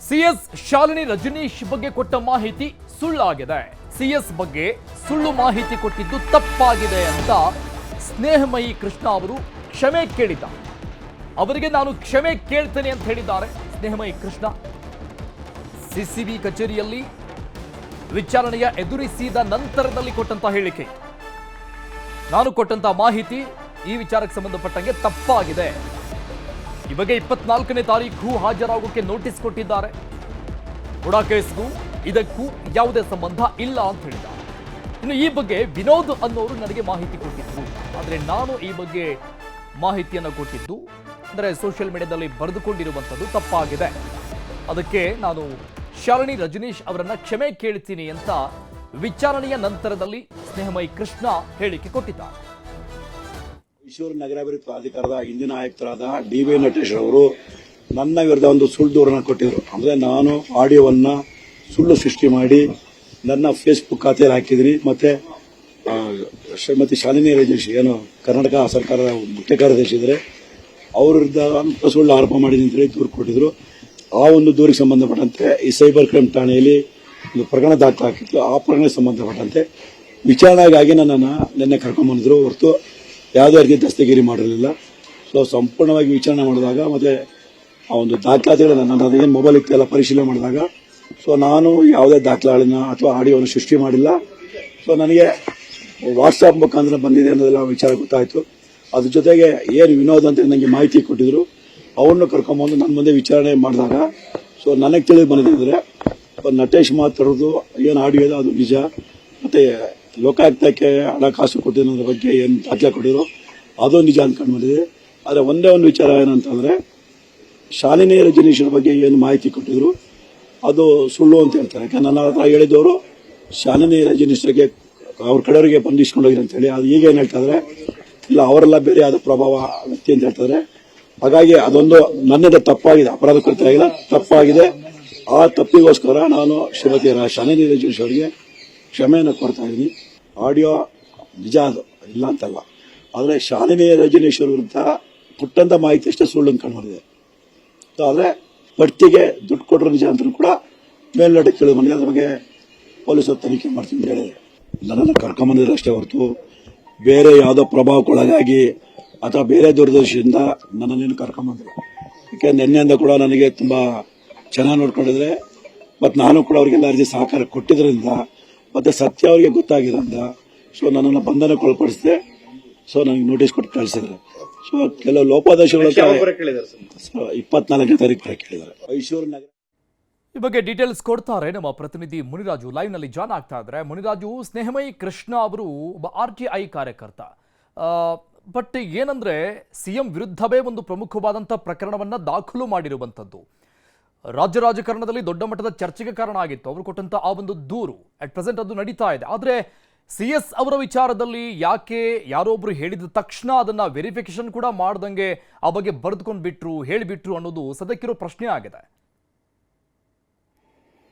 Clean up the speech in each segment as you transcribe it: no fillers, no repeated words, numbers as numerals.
CS Shalini Rajneesh ಬಗ್ಗೆ ಕೊಟ್ಟ ಮಾಹಿತಿ ಸುಳ್ಳಾಗಿದೆ. ಸಿಎಸ್ ಬಗ್ಗೆ ಸುಳ್ಳು ಮಾಹಿತಿ ಕೊಟ್ಟಿದ್ದು ತಪ್ಪಾಗಿದೆ ಅಂತ ಸ್ನೇಹಮಯಿ ಕೃಷ್ಣ ಅವರು ಕ್ಷಮೆ ಕೇಳಿದ್ದಾರೆ. ಅವರಿಗೆ ನಾನು ಕ್ಷಮೆ ಕೇಳ್ತೇನೆ ಅಂತ ಹೇಳಿದ್ದಾರೆ ಸ್ನೇಹಮಯಿ ಕೃಷ್ಣ. ಸಿಸಿಬಿ ಕಚೇರಿಯಲ್ಲಿ ವಿಚಾರಣೆಯ ಎದುರಿಸಿದ ನಂತರದಲ್ಲಿ ಕೊಟ್ಟಂತ ಹೇಳಿಕೆ, ನಾನು ಕೊಟ್ಟಂತ ಮಾಹಿತಿ ಈ ವಿಚಾರಕ್ಕೆ ಸಂಬಂಧಪಟ್ಟಂಗೆ ತಪ್ಪಾಗಿದೆ. ಈ ಬಗ್ಗೆ 24ನೇ ತಾರೀಕು ಹಾಜರಾಗೋಕೆ ನೋಟಿಸ್ ಕೊಟ್ಟಿದ್ದಾರೆ. ಬುಡಾ ಕೇಸ್ಗೂ ಇದಕ್ಕೂ ಯಾವುದೇ ಸಂಬಂಧ ಇಲ್ಲ ಅಂತ ಹೇಳಿದ್ದಾರೆ. ಇನ್ನು ಈ ಬಗ್ಗೆ ವಿನೋದ್ ಅನ್ನೋರು ನನಗೆ ಮಾಹಿತಿ ಕೊಟ್ಟಿದ್ರು, ಆದರೆ ನಾನು ಈ ಬಗ್ಗೆ ಮಾಹಿತಿಯನ್ನು ಕೊಟ್ಟಿದ್ದು ಅಂದರೆ ಸೋಷಿಯಲ್ ಮೀಡಿಯಾದಲ್ಲಿ ಬರೆದುಕೊಂಡಿರುವಂಥದ್ದು ತಪ್ಪಾಗಿದೆ. ಅದಕ್ಕೆ ನಾನು ಶಾಲಿನಿ ರಜನೀಶ್ ಅವರನ್ನ ಕ್ಷಮೆ ಕೇಳ್ತೀನಿ ಅಂತ ವಿಚಾರಣೆಯ ನಂತರದಲ್ಲಿ ಸ್ನೇಹಮಯಿ ಕೃಷ್ಣ ಹೇಳಿಕೆ ಕೊಟ್ಟಿದ್ದಾರೆ. ಮೈಸೂರು ನಗರಾಭಿವೃದ್ಧಿ ಪ್ರಾಧಿಕಾರದ ಹಿಂದಿನ ಆಯುಕ್ತರಾದ ಡಿ.ವಿ. ನಟೇಶ್ ಅವರು ನನ್ನ ವಿರುದ್ಧ ಒಂದು ಸುಳ್ಳು ದೂರನ್ನು ಕೊಟ್ಟಿದ್ರು. ಅಂದರೆ ನಾನು ಆಡಿಯೋವನ್ನ ಸುಳ್ಳು ಸೃಷ್ಟಿ ಮಾಡಿ ನನ್ನ ಫೇಸ್ಬುಕ್ ಖಾತೆಯಲ್ಲಿ ಹಾಕಿದ್ದೀನಿ. ಮತ್ತೆ ಶ್ರೀಮತಿ ಶಾಲಿನಿ ರಜನೀಶ್ ಏನು ಕರ್ನಾಟಕ ಸರ್ಕಾರದ ಮುಖ್ಯ ಕಾರ್ಯದರ್ಶಿ ಇದ್ದಾರೆ, ಅವ್ರ ವಿರುದ್ಧ ಸುಳ್ಳು ಆರೋಪ ಮಾಡಿದ್ದೀನಿ ಅಂತೇಳಿ ದೂರು ಕೊಟ್ಟಿದ್ರು. ಆ ಒಂದು ದೂರಿಗೆ ಸಂಬಂಧಪಟ್ಟಂತೆ ಈ ಸೈಬರ್ ಕ್ರೈಮ್ ಠಾಣೆಯಲ್ಲಿ ಒಂದು ಪ್ರಕರಣ ದಾಖಲಾಗಿತ್ತು. ಆ ಪ್ರಕರಣಕ್ಕೆ ಸಂಬಂಧಪಟ್ಟಂತೆ ವಿಚಾರಣೆಗಾಗಿ ನನ್ನನ್ನು ನಿನ್ನೆ ಕರ್ಕೊಂಡ್ಬಂದಿದ್ರು, ಹೊರತು ಯಾವುದೇ ರೀತಿ ದಸ್ತಗಿರಿ ಮಾಡಿರಲಿಲ್ಲ. ಸೊ ಸಂಪೂರ್ಣವಾಗಿ ವಿಚಾರಣೆ ಮಾಡಿದಾಗ ಮತ್ತೆ ಆ ಒಂದು ದಾಖಲಾತಿಗಳನ್ನ ನನ್ನ ಮೊಬೈಲ್ ಇತ್ತೆಲ್ಲ ಪರಿಶೀಲನೆ ಮಾಡಿದಾಗ ಸೊ ನಾನು ಯಾವುದೇ ದಾಖಲೆಗಳನ್ನ ಅಥವಾ ಆಡಿಯೋವನ್ನು ಸೃಷ್ಟಿ ಮಾಡಿಲ್ಲ. ಸೊ ನನಗೆ ವಾಟ್ಸಾಪ್ ಮುಖಾಂತರ ಬಂದಿದೆ ಅನ್ನೋದೆಲ್ಲ ವಿಚಾರ ಗೊತ್ತಾಯಿತು. ಅದ್ರ ಜೊತೆಗೆ ಏನು ವಿನೋದ್ ಅಂತ ನನಗೆ ಮಾಹಿತಿ ಕೊಟ್ಟಿದ್ರು, ಅವನ್ನ ಕರ್ಕೊಂಬಂದು ನನ್ನ ಮುಂದೆ ವಿಚಾರಣೆ ಮಾಡಿದಾಗ ಸೊ ನನಗೆ ತಿಳಿದು ಬಂದಿದೆ ನಟೇಶ್ ಮಾತಾಡೋದು ಏನು ಆಡಿಯೋ ಇದೆ ಅದು ನಿಜ. ಮತ್ತೆ ಲೋಕಾಯುಕ್ತಕ್ಕೆ ಹಣಕಾಸು ಕೊಟ್ಟಿರೋದ್ರ ಬಗ್ಗೆ ಏನು ದಾಖಲೆ ಕೊಟ್ಟಿರೋ ಅದು ನಿಜ ಅಂದ್ಕೊಂಡು ಬಂದಿದೆ. ಆದರೆ ಒಂದೇ ಒಂದು ವಿಚಾರ ಏನಂತಂದ್ರೆ ಶಾಲಿನಿ ರಜನೀಶ್ ಬಗ್ಗೆ ಏನು ಮಾಹಿತಿ ಕೊಟ್ಟಿದ್ರು ಅದು ಸುಳ್ಳು ಅಂತ ಹೇಳ್ತಾರೆ. ಯಾಕಂದ್ರೆ ನನ್ನ ಹತ್ರ ಹೇಳಿದವರು ಶಾಲಿನಿ ರಜನೀಶ್ಗೆ ಅವ್ರ ಕಡೆಯವರಿಗೆ ಬಂದಿಸ್ಕೊಂಡು ಹೋಗಿರಿ ಅಂತ ಹೇಳಿ. ಅದು ಈಗ ಏನು ಹೇಳ್ತಾ ಇದ್ರೆ ಇಲ್ಲ ಅವರೆಲ್ಲ ಬೇರೆ ಆದ ಪ್ರಭಾವ ವ್ಯಕ್ತಿ ಅಂತ ಹೇಳ್ತಾರೆ. ಹಾಗಾಗಿ ಅದೊಂದು ನನ್ನಿಂದ ತಪ್ಪಾಗಿದೆ, ಅಪರಾಧ ಕೃತ್ಯ ಆಗಿಲ್ಲ, ತಪ್ಪಾಗಿದೆ. ಆ ತಪ್ಪಿಗೋಸ್ಕರ ನಾನು ಶ್ರೀಮತಿ ಶಾಲಿನಿ ರಜನೀಶ್ ಅವರಿಗೆ ಕ್ಷಮೆಯನ್ನು ಕೊಡ್ತಾ ಇದ್ದೀನಿ. ಆಡಿಯೋ ನಿಜ ಅದು ಇಲ್ಲ ಅಂತಲ್ಲ, ಆದರೆ ಶಾಲಿನಿ ರಜನೀಶ್ ವಿರುದ್ಧ ಕೊಟ್ಟಂತ ಮಾಹಿತಿ ಅಷ್ಟೇ ಸುಳ್ಳು ಅಂದ್ಕೊಂಡು ಬಂದಿದೆ. ಆದರೆ ಪಟ್ಟಿಗೆ ದುಡ್ಡು ಕೊಟ್ಟರು ನಿಜ ಅಂತ ಕೂಡ ಮೇಲ್ನೋಟ ತಿಳಿದು ಬಂದಿದೆ. ಅದ್ರ ಬಗ್ಗೆ ಪೊಲೀಸರು ತನಿಖೆ ಮಾಡ್ತೀನಿ ಅಂತ ಹೇಳಿದೆ. ನನ್ನನ್ನು ಕರ್ಕೊಂಬಂದಿದ್ರೆ ಅಷ್ಟೇ ಹೊರತು ಬೇರೆ ಯಾವುದೋ ಪ್ರಭಾವಕ್ಕೊಳಗಾಗಿ ಅಥವಾ ಬೇರೆ ದೂರದರ್ಶಿಯಿಂದ ನನ್ನನ್ನೇನು ಕರ್ಕೊಂಬಂದಿಲ್ಲ. ಯಾಕೆ ನಿನ್ನೆಯಿಂದ ಕೂಡ ನನಗೆ ತುಂಬಾ ಚೆನ್ನಾಗಿ ನೋಡ್ಕೊಂಡಿದ್ರೆ ಮತ್ತು ನಾನು ಕೂಡ ಅವರಿಗೆಲ್ಲ ಅರ್ಜಿ ಸಹಕಾರ ಕೊಟ್ಟಿದ್ರಿಂದ ಮತ್ತೆ ಸತ್ಯ ಅವರಿಗೆ ಗೊತ್ತಾಗಿರೋದ್ರಿಂದ ಸೊ ನನ್ನನ್ನು ಬಂಧನಕ್ಕೊಳಪಡಿಸಿದೆ. ಸೊ ನನಗೆ ನೋಟಿಸ್ ಕೊಟ್ಟು ಕಳಿಸಿದ್ರೆ ಸೊ ಕೆಲವು ಲೋಪದೋಷಗಳು 24ನೇ ತಾರೀಕು ಕೇಳಿದ್ದಾರೆ. ಮೈಸೂರು ನಗರ ಈ ಬಗ್ಗೆ ಡೀಟೇಲ್ಸ್ ಕೊಡ್ತಾರೆ ನಮ್ಮ ಪ್ರತಿನಿಧಿ ಮುನಿರಾಜು, ಲೈವ್ ನಲ್ಲಿ ಜಾಯ್ನ್ ಆಗ್ತಾ ಇದ್ದಾರೆ. ಮುನಿರಾಜು, ಸ್ನೇಹಮಯಿ ಕೃಷ್ಣ ಅವರು ಒಬ್ಬ RTI ಕಾರ್ಯಕರ್ತ. ಬಟ್ ಏನಂದ್ರೆ ಸಿಎಂ ವಿರುದ್ಧವೇ ಒಂದು ಪ್ರಮುಖವಾದಂತಹ ಪ್ರಕರಣವನ್ನ ದಾಖಲು ಮಾಡಿರುವಂತದ್ದು ರಾಜ್ಯ ರಾಜಕಾರಣದಲ್ಲಿ ದೊಡ್ಡ ಮಟ್ಟದ ಚರ್ಚೆಗೆ ಕಾರಣ ಆಗಿತ್ತು. ಅವರು ಕೊಟ್ಟಂತ ಆ ಒಂದು ದೂರು ಅಟ್ ಪ್ರೆಸೆಂಟ್ ಅದು ನಡೀತಾ ಇದೆ. ಆದ್ರೆ CS ಅವರ ವಿಚಾರದಲ್ಲಿ ಯಾಕೆ ಯಾರೊಬ್ರು ಹೇಳಿದ ತಕ್ಷಣ ಅದನ್ನ ವೆರಿಫಿಕೇಶನ್ ಕೂಡ ಮಾಡ್ದಂಗೆ ಆ ಬಗ್ಗೆ ಬರೆದುಕೊಂಡು ಬಿಟ್ರು, ಹೇಳಿಬಿಟ್ರು ಅನ್ನೋದು ಸದ್ಯಕ್ಕಿರೋ ಪ್ರಶ್ನೆ ಆಗಿದೆ.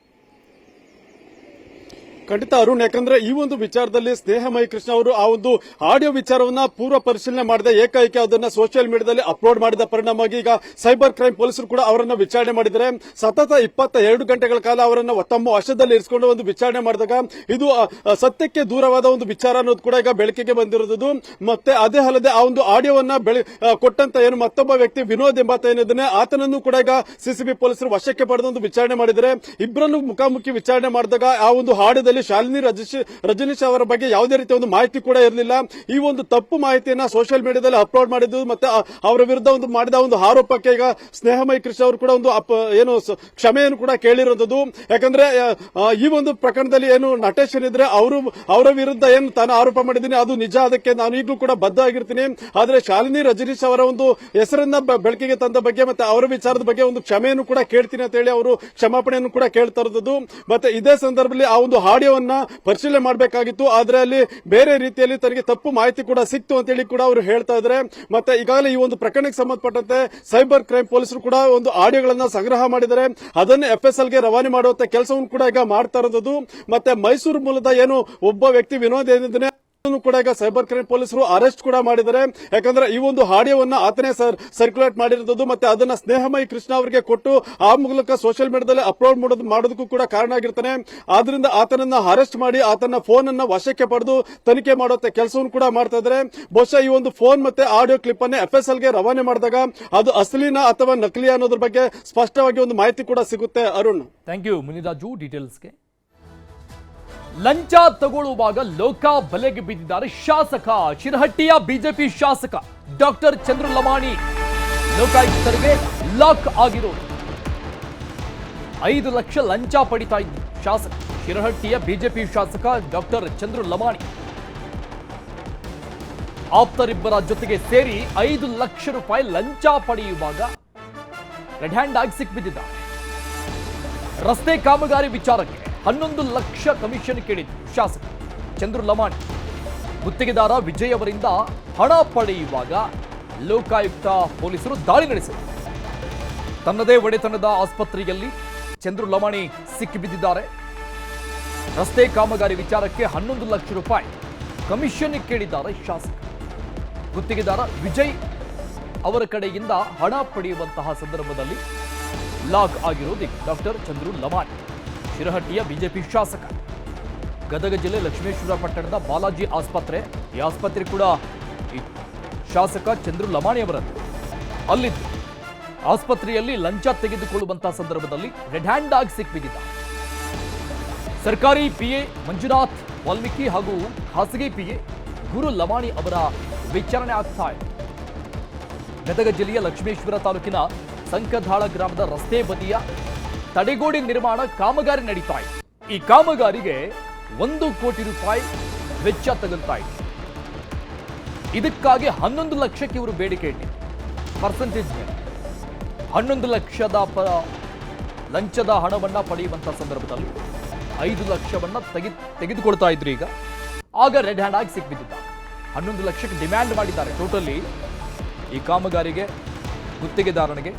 ಖಂಡಿತ ಅರುಣ್, ಯಾಕಂದ್ರೆ ಈ ಒಂದು ವಿಚಾರದಲ್ಲಿ ಸ್ನೇಹಮಯಿ ಕೃಷ್ಣ ಅವರು ಆ ಒಂದು ಆಡಿಯೋ ವಿಚಾರವನ್ನ ಪೂರ್ವ ಪರಿಶೀಲನೆ ಮಾಡದೆ ಏಕೈಕ ಅದನ್ನ ಸೋಷಿಯಲ್ ಮೀಡಿಯಾದಲ್ಲಿ ಅಪ್ಲೋಡ್ ಮಾಡಿದ ಪರಿಣಾಮವಾಗಿ ಈಗ ಸೈಬರ್ ಕ್ರೈಮ್ ಪೊಲೀಸರು ಕೂಡ ಅವರನ್ನ ವಿಚಾರಣೆ ಮಾಡಿದರೆ ಸತತ 22 ಗಂಟೆಗಳ ಕಾಲ ಅವರನ್ನ ತಮ್ಮ ವಶದಲ್ಲಿ ಇರಿಸಿಕೊಂಡು ಒಂದು ವಿಚಾರಣೆ ಮಾಡಿದಾಗ ಇದು ಸತ್ಯಕ್ಕೆ ದೂರವಾದ ಒಂದು ವಿಚಾರ ಅನ್ನೋದು ಕೂಡ ಈಗ ಬೆಳಕಿಗೆ ಬಂದಿರೋದು. ಮತ್ತೆ ಅದೇ ಅಲ್ಲದೆ ಆ ಒಂದು ಆಡಿಯೋವನ್ನ ಕೊಟ್ಟಂತ ಏನು ಮತ್ತೊಬ್ಬ ವ್ಯಕ್ತಿ ವಿನೋದ್ ಎಂಬಾತ ಏನಿದ್ದಾನೆ ಆತನನ್ನು ಕೂಡ ಈಗ ಸಿಸಿಬಿ ಪೊಲೀಸರು ವಶಕ್ಕೆ ಪಡೆದು ಒಂದು ವಿಚಾರಣೆ ಮಾಡಿದರೆ ಇಬ್ಬರನ್ನು ಮುಖಾಮುಖಿ ವಿಚಾರಣೆ ಮಾಡಿದಾಗ ಆ ಒಂದು ಆಡಿಯೋದಲ್ಲಿ ಶಾಲಿನಿ ರಜನೀಶ್ ಅವರ ಬಗ್ಗೆ ಯಾವುದೇ ರೀತಿಯ ಒಂದು ಮಾಹಿತಿ ಕೂಡ ಇರಲಿಲ್ಲ. ಈ ಒಂದು ತಪ್ಪು ಮಾಹಿತಿಯನ್ನ ಸೋಷಿಯಲ್ ಮೀಡಿಯಾದಲ್ಲಿ ಅಪ್ಲೋಡ್ ಮಾಡಿದ್ದು ಮತ್ತೆ ಅವರ ವಿರುದ್ಧ ಒಂದು ಮಾಡಿದ ಒಂದು ಆರೋಪಕ್ಕೆ ಈಗ ಸ್ನೇಹಮಯಿ ಕೃಷ್ಣ ಅವರು ಕೂಡ ಒಂದು ಏನು ಕ್ಷಮೆಯನ್ನು ಕೂಡ ಕೇಳಿರೋದು. ಯಾಕಂದ್ರೆ ಈ ಒಂದು ಪ್ರಕರಣದಲ್ಲಿ ಏನು ನಟೇಶ್ ಏನಿದ್ರೆ ಅವರ ವಿರುದ್ಧ ಏನು ತಾನು ಆರೋಪ ಮಾಡಿದ್ದೀನಿ ಅದು ನಿಜ, ಅದಕ್ಕೆ ನಾನು ಈಗಲೂ ಕೂಡ ಬದ್ಧ ಆಗಿರ್ತೀನಿ. ಆದ್ರೆ ಶಾಲಿನಿ ರಜನೀಶ್ ಅವರ ಒಂದು ಹೆಸರನ್ನ ಬೆಳಕಿಗೆ ತಂದ ಬಗ್ಗೆ ಮತ್ತೆ ಅವರ ವಿಚಾರದ ಬಗ್ಗೆ ಒಂದು ಕ್ಷಮೆಯನ್ನು ಕೂಡ ಕೇಳ್ತೀನಿ ಅಂತ ಹೇಳಿ ಅವರು ಕ್ಷಮಾಪಣೆಯನ್ನು ಕೂಡ ಕೇಳ್ತಾ ಇರೋದು. ಮತ್ತೆ ಇದೇ ಸಂದರ್ಭದಲ್ಲಿ ಆ ಒಂದು ಆಡಿಯೋವನ್ನ ಪರಿಶೀಲನೆ ಮಾಡಬೇಕಾಗಿತ್ತು, ಆದ್ರೆ ಅಲ್ಲಿ ಬೇರೆ ರೀತಿಯಲ್ಲಿ ತನಗೆ ತಪ್ಪು ಮಾಹಿತಿ ಕೂಡ ಸಿಕ್ತು ಅಂತ ಹೇಳಿ ಕೂಡ ಅವರು ಹೇಳ್ತಾ ಇದ್ದಾರೆ. ಮತ್ತೆ ಈಗಾಗಲೇ ಈ ಒಂದು ಪ್ರಕರಣಕ್ಕೆ ಸಂಬಂಧಪಟ್ಟಂತೆ ಸೈಬರ್ ಕ್ರೈಮ್ ಪೊಲೀಸರು ಕೂಡ ಒಂದು ಆಡಿಯೋಗಳನ್ನ ಸಂಗ್ರಹ ಮಾಡಿದ್ದಾರೆ. ಅದನ್ನು FSLಗೆ ರವಾನೆ ಮಾಡುವಂತ ಕೆಲಸವನ್ನು ಕೂಡ ಈಗ ಮಾಡ್ತಾ ಇರೋದು. ಮತ್ತೆ ಮೈಸೂರು ಮೂಲದ ಏನು ಒಬ್ಬ ವ್ಯಕ್ತಿ ವಿನೋದ್ ಏನಿದ್ದಾನೆ ಕೂಡ ಈಗ ಸೈಬರ್ ಕ್ರೈಮ್ ಪೊಲೀಸರು ಅರೆಸ್ಟ್ ಕೂಡ ಮಾಡಿದ್ದಾರೆ. ಯಾಕಂದ್ರೆ ಈ ಒಂದು ಆಡಿಯೋವನ್ನ ಆತನೇ ಸರ್ಕ್ಯುಲೇಟ್ ಮಾಡಿರೋದು ಮತ್ತೆ ಅದನ್ನ ಸ್ನೇಹಮಯಿ ಕೃಷ್ಣ ಅವರಿಗೆ ಕೊಟ್ಟು ಆ ಮೂಲಕ ಸೋಷಿಯಲ್ ಮೀಡಿಯಾದಲ್ಲಿ ಅಪ್ಲೋಡ್ ಮಾಡೋದಕ್ಕೂ ಕೂಡ ಕಾರಣ ಆಗಿರ್ತಾನೆ. ಆದ್ರಿಂದ ಆತನನ್ನ ಅರೆಸ್ಟ್ ಮಾಡಿ ಆತನ ಫೋನ್ ಅನ್ನ ವಶಕ್ಕೆ ಪಡೆದು ತನಿಖೆ ಮಾಡೋ ಕೆಲಸವನ್ನು ಕೂಡ ಮಾಡ್ತಾ ಇದ್ದಾರೆ. ಬಹುಶಃ ಈ ಒಂದು ಫೋನ್ ಮತ್ತೆ ಆಡಿಯೋ ಕ್ಲಿಪ್ ಅನ್ನು FSL ಗೆ ರವಾನೆ ಮಾಡಿದಾಗ ಅದು ಅಸಲಿನ ಅಥವಾ ನಕಲಿ ಅನ್ನೋದ್ರ ಬಗ್ಗೆ ಸ್ಪಷ್ಟವಾಗಿ ಒಂದು ಮಾಹಿತಿ ಕೂಡ ಸಿಗುತ್ತೆ. ಅರುಣ್, ಥ್ಯಾಂಕ್ ಯು ಮುನಿರಾಜು ಡೀಟೇಲ್ಸ್ಗೆ. ಲಂಚ ತಗೊಳ್ಳುವಾಗ ಲೋಕ ಬಲೆಗೆ ಬಿದ್ದಿದ್ದಾರೆ ಶಾಸಕ. ಶಿರಹಟ್ಟಿಯ ಬಿಜೆಪಿ ಶಾಸಕ ಡಾಕ್ಟರ್ ಚಂದ್ರು ಲಮಾಣಿ ಲೋಕಾಯುಕ್ತರಿಗೆ ಲಾಕ್ ಆಗಿರೋದು. 5 ಲಕ್ಷ ಲಂಚ ಪಡಿತಾ ಇದ್ರು ಶಾಸಕ. ಶಿರಹಟ್ಟಿಯ ಬಿಜೆಪಿ ಶಾಸಕ ಡಾಕ್ಟರ್ ಚಂದ್ರು ಲಮಾಣಿ ಆಪ್ತರಿಬ್ಬರ ಜೊತೆಗೆ ಸೇರಿ 5 ಲಕ್ಷ ರೂಪಾಯಿ ಲಂಚ ಪಡೆಯುವಾಗ ರೆಡ್ ಹ್ಯಾಂಡ್ ಆಗಿ ಸಿಕ್ಬಿದ್ದಿದ್ದಾರೆ. ರಸ್ತೆ ಕಾಮಗಾರಿ ವಿಚಾರಕ್ಕೆ 11 ಲಕ್ಷ ಕಮಿಷನ್ ಕೇಳಿದ್ರು ಶಾಸಕ ಚಂದ್ರು ಲಮಾಣಿ. ಗುತ್ತಿಗೆದಾರ ವಿಜಯ್ ಅವರಿಂದ ಹಣ ಪಡೆಯುವಾಗ ಲೋಕಾಯುಕ್ತ ಪೊಲೀಸರು ದಾಳಿ ನಡೆಸಿದರು. ತನ್ನದೇ ಒಡೆತನದ ಆಸ್ಪತ್ರೆಯಲ್ಲಿ ಚಂದ್ರು ಲಮಾಣಿ ಸಿಕ್ಕಿಬಿದ್ದಿದ್ದಾರೆ. ರಸ್ತೆ ಕಾಮಗಾರಿ ವಿಚಾರಕ್ಕೆ 11 ಲಕ್ಷ ರೂಪಾಯಿ ಕಮಿಷನ್ ಕೇಳಿದ್ದಾರೆ ಶಾಸಕ. ಗುತ್ತಿಗೆದಾರ ವಿಜಯ್ ಅವರ ಕಡೆಯಿಂದ ಹಣ ಪಡೆಯುವಂತಹ ಸಂದರ್ಭದಲ್ಲಿ ಲಾಕ್ ಆಗಿರೋದು ಡಾಕ್ಟರ್ ಚಂದ್ರು ಲಮಾಣಿ, ಶಿರಹಟ್ಟಿಯ ಬಿಜೆಪಿ ಶಾಸಕ. ಗದಗ ಜಿಲ್ಲೆ ಲಕ್ಷ್ಮೇಶ್ವರ ಪಟ್ಟಣದ ಬಾಲಾಜಿ ಆಸ್ಪತ್ರೆ, ಈ ಆಸ್ಪತ್ರೆ ಕೂಡ ಈ ಶಾಸಕ ಚಂದ್ರು ಲಮಾಣಿ ಅವರದ್ದು. ಅಲ್ಲಿದ್ದು ಆಸ್ಪತ್ರೆಯಲ್ಲಿ ಲಂಚ ತೆಗೆದುಕೊಳ್ಳುವಂತಹ ಸಂದರ್ಭದಲ್ಲಿ ರೆಡ್ ಹ್ಯಾಂಡ್ ಆಗಿ ಸಿಕ್ಬಿದ್ದಿದ್ದ ಸರ್ಕಾರಿ PA ಮಂಜುನಾಥ್ ವಾಲ್ಮೀಕಿ ಹಾಗೂ ಖಾಸಗಿ PA ಗುರು ಲಮಾಣಿ ಅವರ ವಿಚಾರಣೆ ಆಗ್ತಾ ಇದೆ. ಗದಗ ಜಿಲ್ಲೆಯ ಲಕ್ಷ್ಮೇಶ್ವರ ತಾಲೂಕಿನ ಸಂಕಧಾಳ ಗ್ರಾಮದ ರಸ್ತೆ ಬದಿಯ ತಡೆಗೋಡೆ ನಿರ್ಮಾಣ ಕಾಮಗಾರಿ ನಡೀತಾ ಇದೆ. ಈ ಕಾಮಗಾರಿಗೆ 1 ಕೋಟಿ ರೂಪಾಯಿ ವೆಚ್ಚ ತಗುಲ್ತಾ ಇದೆ. ಇದಕ್ಕಾಗಿ 11 ಲಕ್ಷಕ್ಕೆ ಇವರು ಬೇಡಿಕೆ ಇಟ್ಟಿದ್ದಾರೆ. ಪರ್ಸೆಂಟೇಜ್ ಮೇಲೆ 11 ಲಕ್ಷದ ಲಂಚದ ಹಣವನ್ನ ಪಡೆಯುವಂತಹ ಸಂದರ್ಭದಲ್ಲಿ 5 ಲಕ್ಷವನ್ನ ತೆಗೆದುಕೊಳ್ತಾ ಇದ್ರು. ಈಗ ಆಗ ರೆಡ್ ಹ್ಯಾಂಡ್ ಆಗಿ ಸಿಕ್ಬಿದ್ದಿದ್ದ. 11 ಲಕ್ಷಕ್ಕೆ ಡಿಮ್ಯಾಂಡ್ ಮಾಡಿದ್ದಾರೆ ಟೋಟಲಿ ಈ ಕಾಮಗಾರಿಗೆ ಗುತ್ತಿಗೆದಾರನಿಗೆ.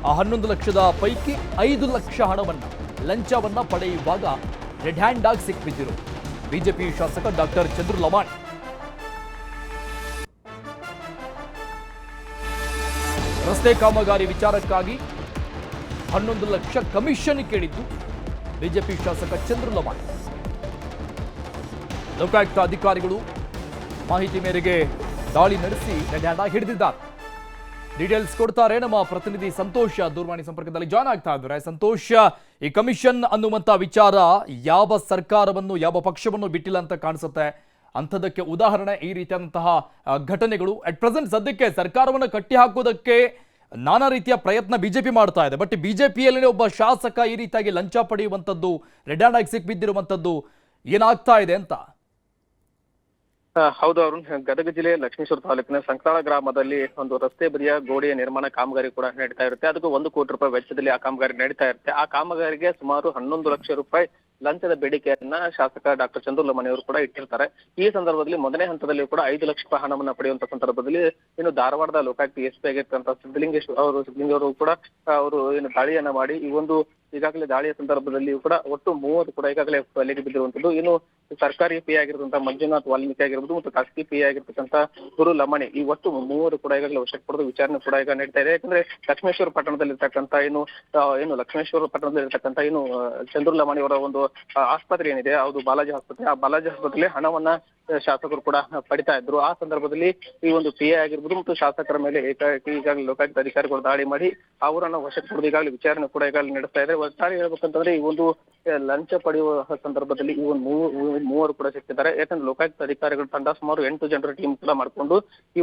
ಆ 11 ಲಕ್ಷದ ಪೈಕಿ 5 ಲಕ್ಷ ಹಣವನ್ನ ಲಂಚವನ್ನ ಪಡೆಯುವಾಗ ರೆಡ್ ಹ್ಯಾಂಡ್ ಆಗಿ ಸಿಕ್ಬಿದ್ದಿರು ಬಿಜೆಪಿ ಶಾಸಕ ಡಾಕ್ಟರ್ ಚಂದ್ರು ಲಮಾಣಿ. ರಸ್ತೆ ಕಾಮಗಾರಿ ವಿಚಾರಕ್ಕಾಗಿ 11 ಲಕ್ಷ ಕಮಿಷನ್ ಕೇಳಿದ್ದು ಬಿಜೆಪಿ ಶಾಸಕ ಚಂದ್ರು ಲಮಾಣಿ. ಲೋಕಾಯುಕ್ತ ಅಧಿಕಾರಿಗಳು ಮಾಹಿತಿ ಮೇರೆಗೆ ದಾಳಿ ನಡೆಸಿ ರೆಡ್ ಹ್ಯಾಂಡ್ ಆಗಿ ಹಿಡಿದಿದ್ದಾರೆ. ಡೀಟೇಲ್ಸ್ ಕೊಡ್ತಾರೆ ನಮ್ಮ ಪ್ರತಿನಿಧಿ ಸಂತೋಷ್ ದೂರವಾಣಿ ಸಂಪರ್ಕದಲ್ಲಿ ಜಾಯ್ನ್ ಆಗ್ತಾ ಇದ್ದಾರೆ. ಸಂತೋಷ್, ಈ ಕಮಿಷನ್ ಅನ್ನುವಂಥ ವಿಚಾರ ಯಾವ ಸರ್ಕಾರವನ್ನು ಯಾವ ಪಕ್ಷವನ್ನು ಬಿಟ್ಟಿಲ್ಲ ಅಂತ ಕಾಣಿಸುತ್ತೆ. ಅಂಥದಕ್ಕೆ ಉದಾಹರಣೆ ಈ ರೀತಿಯಾದಂತಹ ಘಟನೆಗಳು. ಅಟ್ ಪ್ರೆಸೆಂಟ್ ಸದ್ಯಕ್ಕೆ ಸರ್ಕಾರವನ್ನು ಕಟ್ಟಿ ಹಾಕೋದಕ್ಕೆ ನಾನಾ ರೀತಿಯ ಪ್ರಯತ್ನ ಬಿಜೆಪಿ ಮಾಡ್ತಾ ಇದೆ. ಬಟ್ ಬಿಜೆಪಿಯಲ್ಲಿ ಒಬ್ಬ ಶಾಸಕ ಈ ರೀತಿಯಾಗಿ ಲಂಚ ಪಡೆಯುವಂಥದ್ದು, ರೆಡ್ ಹ್ಯಾಂಡ್ ಆಗಿ ಸಿಕ್ಬಿದ್ದಿರುವಂಥದ್ದು ಏನಾಗ್ತಾ ಇದೆ ಅಂತ? ಹೌದು ಅರುಣ್, ಗದಗ ಜಿಲ್ಲೆ ಲಕ್ಷ್ಮೇಶ್ವರ ತಾಲೂಕಿನ ಸಂಕತಾಳ ಗ್ರಾಮದಲ್ಲಿ ಒಂದು ರಸ್ತೆ ಬದಿಯ ಗೋಡೆಯ ನಿರ್ಮಾಣ ಕಾಮಗಾರಿ ಕೂಡ ನಡೀತಾ ಇರುತ್ತೆ. ಅದಕ್ಕೂ 1 ಕೋಟಿ ರೂಪಾಯಿ ವೆಚ್ಚದಲ್ಲಿ ಆ ಕಾಮಗಾರಿ ನಡೀತಾ ಇರುತ್ತೆ. ಆ ಕಾಮಗಾರಿಗೆ ಸುಮಾರು 11 ಲಕ್ಷ ರೂಪಾಯಿ ಲಂಚದ ಬೇಡಿಕೆಯನ್ನ ಶಾಸಕ ಡಾಕ್ಟರ್ ಚಂದ್ರು ಲಮಾಣಿ ಅವರು ಕೂಡ ಇಟ್ಟಿರ್ತಾರೆ. ಈ ಸಂದರ್ಭದಲ್ಲಿ ಮೊದಲನೇ ಹಂತದಲ್ಲಿ ಕೂಡ 5 ಲಕ್ಷ ರೂಪಾಯಿ ಹಣವನ್ನ ಪಡೆಯುವಂತ ಸಂದರ್ಭದಲ್ಲಿ ಇನ್ನು ಧಾರವಾಡದ ಲೋಕಾಯುಕ್ತ SP ಆಗಿರ್ತಕ್ಕಂಥ ಸಿದ್ದಲಿಂಗೇಶ್ವರ ಕೂಡ ಅವರು ಏನು ದಾಳಿಯನ್ನ ಮಾಡಿ ಈ ಒಂದು ಈಗಾಗಲೇ ದಾಳಿಯ ಸಂದರ್ಭದಲ್ಲಿ ಕೂಡ ಒಟ್ಟು 30 ಕೂಡ ಈಗಾಗಲೇ ಬಲೆಗೆ ಬಿದ್ದಿರುವಂತದ್ದು. ಇನ್ನು ಸರ್ಕಾರಿ PA ಆಗಿರ್ತಕ್ಕಂಥ ಮಂಜುನಾಥ್ ವಾಲ್ಮೀಕಿ ಆಗಿರ್ಬೋದು ಮತ್ತು ಖಾಸಗಿ PA ಆಗಿರ್ತಕ್ಕಂಥ ಗುರು ಲಮಾಣಿ, ಈ ಒಟ್ಟು 30 ಕೂಡ ಈಗಾಗಲೇ ವಶಕ್ಕೆ ಪಡೆದು ವಿಚಾರಣೆ ಕೂಡ ಈಗ ನಡೀತಾ ಇದೆ. ಯಾಕಂದ್ರೆ ಲಕ್ಷ್ಮೇಶ್ವರ ಪಟ್ಟಣದಲ್ಲಿರ್ತಕ್ಕಂಥ ಏನು ಲಕ್ಷ್ಮೇಶ್ವರ ಪಟ್ಟಣದಲ್ಲಿರ್ತಕ್ಕಂಥ ಏನು ಚಂದ್ರು ಲಮಾಣಿ ಅವರ ಒಂದು ಆಸ್ಪತ್ರೆ ಏನಿದೆ, ಅದು ಬಾಲಾಜಿ ಆಸ್ಪತ್ರೆ. ಆ ಬಾಲಾಜಿ ಆಸ್ಪತ್ರೆಯಲ್ಲಿ ಹಣವನ್ನ ಶಾಸಕರು ಕೂಡ ಪಡಿತಾ ಇದ್ರು. ಆ ಸಂದರ್ಭದಲ್ಲಿ ಈ ಒಂದು PA ಆಗಿರ್ಬೋದು ಮತ್ತು ಶಾಸಕರ ಮೇಲೆ ಈಗಾಗಲೇ ಲೋಕಾಯುಕ್ತ ಅಧಿಕಾರಿಗಳು ದಾಳಿ ಮಾಡಿ ಅವರನ್ನ ವಶಕ್ಕೆ ಪಡೆದು ಈಗಾಗಲೇ ವಿಚಾರಣೆ ಕೂಡ ಈಗಾಗಲೇ ನಡೆಸ್ತಾ ಇದೆ. ಒಟ್ಟಾರೆ ಹೇಳ್ಬೇಕಂತಂದ್ರೆ ಈ ಒಂದು ಲಂಚ ಪಡೆಯುವ ಸಂದರ್ಭದಲ್ಲಿ ಈ ಒಂದು 3 ಕೂಡ ಸಿಕ್ಕಿದ್ದಾರೆ. ಯಾಕಂದ್ರೆ ಲೋಕಾಯುಕ್ತ ಅಧಿಕಾರಿಗಳ ತಂಡ ಸುಮಾರು 8 ಜನರ ಟೀಮ್ ಕೂಡ ಮಾಡಿಕೊಂಡು ಈ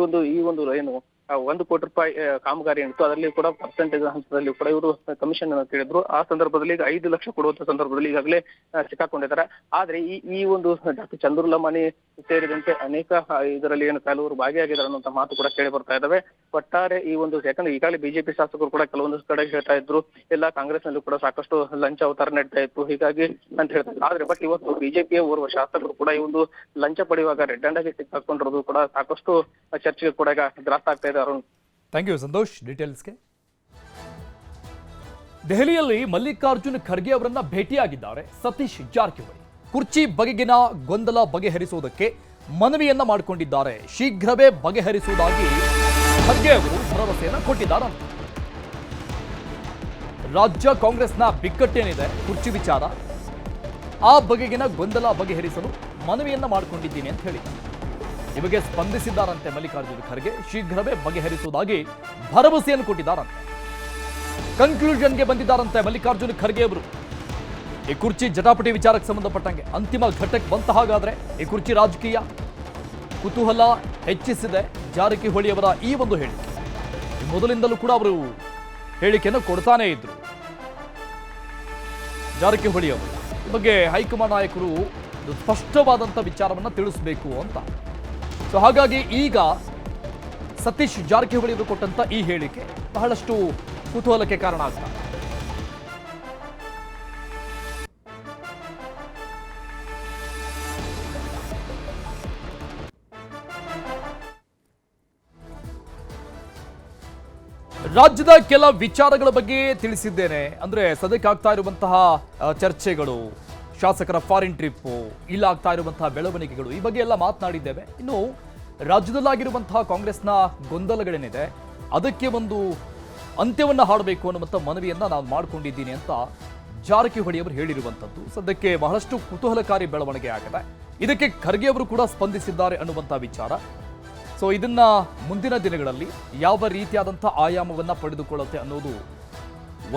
ಒಂದು ಏನು 1 ಕೋಟಿ ರೂಪಾಯಿ ಕಾಮಗಾರಿ ಏನಿತ್ತು ಅದರಲ್ಲಿ ಕೂಡ ಪರ್ಸೆಂಟೇಜ್ ಹಂತದಲ್ಲಿ ಕೂಡ ಇವರು ಕಮಿಷನ್ ಅನ್ನು ಕೇಳಿದ್ರು. ಆ ಸಂದರ್ಭದಲ್ಲಿ ಈಗ 5 ಲಕ್ಷ ಕೊಡುವಂತ ಸಂದರ್ಭದಲ್ಲಿ ಈಗಾಗಲೇ ಸಿಕ್ಕಾಕೊಂಡಿದ್ದಾರೆ. ಆದ್ರೆ ಈ ಒಂದು ಡಾಕ್ಟರ್ ಚಂದ್ರು ಲಮಾಣಿ ಸೇರಿದಂತೆ ಅನೇಕ ಇದರಲ್ಲಿ ಏನು ಕೆಲವರು ಭಾಗಿಯಾಗಿದ್ದಾರೆ ಅನ್ನುವಂತ ಮಾತು ಕೂಡ ಕೇಳಿ ಬರ್ತಾ ಇದ್ದಾವೆ. ಒಟ್ಟಾರೆ ಈ ಒಂದು ಯಾಕಂದ್ರೆ ಈಗಾಗಲೇ ಬಿಜೆಪಿ ಶಾಸಕರು ಕೂಡ ಕೆಲವೊಂದು ಕಡೆ ಹೇಳ್ತಾ ಇದ್ರು, ಎಲ್ಲ ಕಾಂಗ್ರೆಸ್ ನಲ್ಲಿ ಕೂಡ ಸಾಕಷ್ಟು ಲಂಚ ಅವತಾರ ನಡೀತಾ ಇತ್ತು ಹೀಗಾಗಿ ಅಂತ ಹೇಳ್ತಾರೆ. ಆದ್ರೆ ಬಟ್ ಇವತ್ತು ಬಿಜೆಪಿಯ ಓರ್ವ ಶಾಸಕರು ಕೂಡ ಈ ಒಂದು ಲಂಚ ಪಡೆಯುವಾಗ ರೆಡ್ ಹ್ಯಾಂಡ್ ಆಗಿ ಸಿಕ್ಕಾಕೊಂಡಿರೋದು ಕೂಡ ಸಾಕಷ್ಟು ಚರ್ಚೆಗೆ ಕೂಡ ಈಗ ಗ್ರಾಸ ಆಗ್ತಾ ಇದೆ. ಅರುಣ್, ಥ್ಯಾಂಕ್ ಯು ಸಂತೋಷ್ ಡೀಟೇಲ್ಸ್ಗೆ. ದೆಹಲಿಯಲ್ಲಿ ಮಲ್ಲಿಕಾರ್ಜುನ್ ಖರ್ಗೆ ಅವರನ್ನ ಭೇಟಿಯಾಗಿದ್ದಾರೆ ಸತೀಶ್ ಜಾರಕಿಹೊಳಿ. ಕುರ್ಚಿ ಬಗೆಗಿನ ಗೊಂದಲ ಬಗೆಹರಿಸುವುದಕ್ಕೆ ಮನವಿಯನ್ನ ಮಾಡಿಕೊಂಡಿದ್ದಾರೆ. ಶೀಘ್ರವೇ ಬಗೆಹರಿಸುವುದಾಗಿ ಖರ್ಗೆ ಅವರು ಭರವಸೆಯನ್ನ ಕೊಟ್ಟಿದ್ದಾರಂತೆ. ರಾಜ್ಯ ಕಾಂಗ್ರೆಸ್ನ ಬಿಕ್ಕಟ್ಟೇನಿದೆ ಕುರ್ಚಿ ವಿಚಾರ, ಆ ಬಗೆಗಿನ ಗೊಂದಲ ಬಗೆಹರಿಸಲು ಮನವಿಯನ್ನ ಮಾಡಿಕೊಂಡಿದ್ದೀನಿ ಅಂತ ಹೇಳಿದ್ದಾರೆ. ಈ ಬಗ್ಗೆ ಸ್ಪಂದಿಸಿದ್ದಾರಂತೆ ಮಲ್ಲಿಕಾರ್ಜುನ ಖರ್ಗೆ. ಶೀಘ್ರವೇ ಬಗೆಹರಿಸುವುದಾಗಿ ಭರವಸೆಯನ್ನು ಕೊಟ್ಟಿದ್ದಾರಂತೆ. ಕನ್ಕ್ಲೂಷನ್ಗೆ ಬಂದಿದ್ದಾರಂತೆ ಮಲ್ಲಿಕಾರ್ಜುನ ಖರ್ಗೆ ಅವರು. ಈ ಕುರ್ಚಿ ಜಟಾಪಟಿ ವಿಚಾರಕ್ಕೆ ಸಂಬಂಧಪಟ್ಟಂಗೆ ಅಂತಿಮ ಘಟ್ಟಕ್ಕೆ ಬಂತ. ಹಾಗಾದ್ರೆ ಈ ಕುರ್ಚಿ ರಾಜಕೀಯ ಕುತೂಹಲ ಹೆಚ್ಚಿಸಿದೆ ಜಾರಕಿಹೊಳಿ ಅವರ ಈ ಒಂದು ಹೇಳಿಕೆ. ಮೊದಲಿಂದಲೂ ಕೂಡ ಅವರು ಹೇಳಿಕೆಯನ್ನು ಕೊಡ್ತಾನೇ ಇದ್ರು ಜಾರಕಿಹೊಳಿ ಅವರು. ಈ ಬಗ್ಗೆ ಹೈಕಮಾಂಡ್ ನಾಯಕರು ಸ್ಪಷ್ಟವಾದಂಥ ವಿಚಾರವನ್ನು ತಿಳಿಸಬೇಕು ಅಂತ. ಸೊ ಹಾಗಾಗಿ ಈಗ ಸತೀಶ್ ಜಾರಕಿಹೊಳಿ ಅವರು ಕೊಟ್ಟಂತ ಈ ಹೇಳಿಕೆ ಬಹಳಷ್ಟು ಕುತೂಹಲಕ್ಕೆ ಕಾರಣ ಆಗ್ತದೆ. ರಾಜ್ಯದ ಕೆಲ ವಿಚಾರಗಳ ಬಗ್ಗೆ ತಿಳಿಸಿದ್ದೇನೆ. ಅಂದ್ರೆ ಸದ್ಯಕ್ಕೆ ಆಗ್ತಾ ಇರುವಂತಹ ಚರ್ಚೆಗಳು, ಶಾಸಕರ ಫಾರಿನ್ ಟ್ರಿಪ್, ಇಲ್ಲ ಆಗ್ತಾ ಇರುವಂತಹ ಬೆಳವಣಿಗೆಗಳು, ಈ ಬಗ್ಗೆ ಎಲ್ಲ ಮಾತನಾಡಿದ್ದೇವೆ. ಇನ್ನು ರಾಜ್ಯದಲ್ಲಾಗಿರುವಂತಹ ಕಾಂಗ್ರೆಸ್ನ ಗೊಂದಲಗಳೇನಿದೆ ಅದಕ್ಕೆ ಒಂದು ಅಂತ್ಯವನ್ನ ಹಾಡಬೇಕು ಅನ್ನುವಂಥ ಮನವಿಯನ್ನ ನಾನು ಮಾಡಿಕೊಂಡಿದ್ದೀನಿ ಅಂತ ಜಾರಕಿಹೊಳಿ ಅವರು ಹೇಳಿರುವಂಥದ್ದು ಸದ್ಯಕ್ಕೆ ಬಹಳಷ್ಟು ಕುತೂಹಲಕಾರಿ ಬೆಳವಣಿಗೆ ಆಗಿದೆ. ಇದಕ್ಕೆ ಖರ್ಗೆ ಅವರು ಕೂಡ ಸ್ಪಂದಿಸಿದ್ದಾರೆ ಅನ್ನುವಂಥ ವಿಚಾರ. ಸೊ ಇದನ್ನ ಮುಂದಿನ ದಿನಗಳಲ್ಲಿ ಯಾವ ರೀತಿಯಾದಂಥ ಆಯಾಮವನ್ನ ಪಡೆದುಕೊಳ್ಳುತ್ತೆ ಅನ್ನೋದು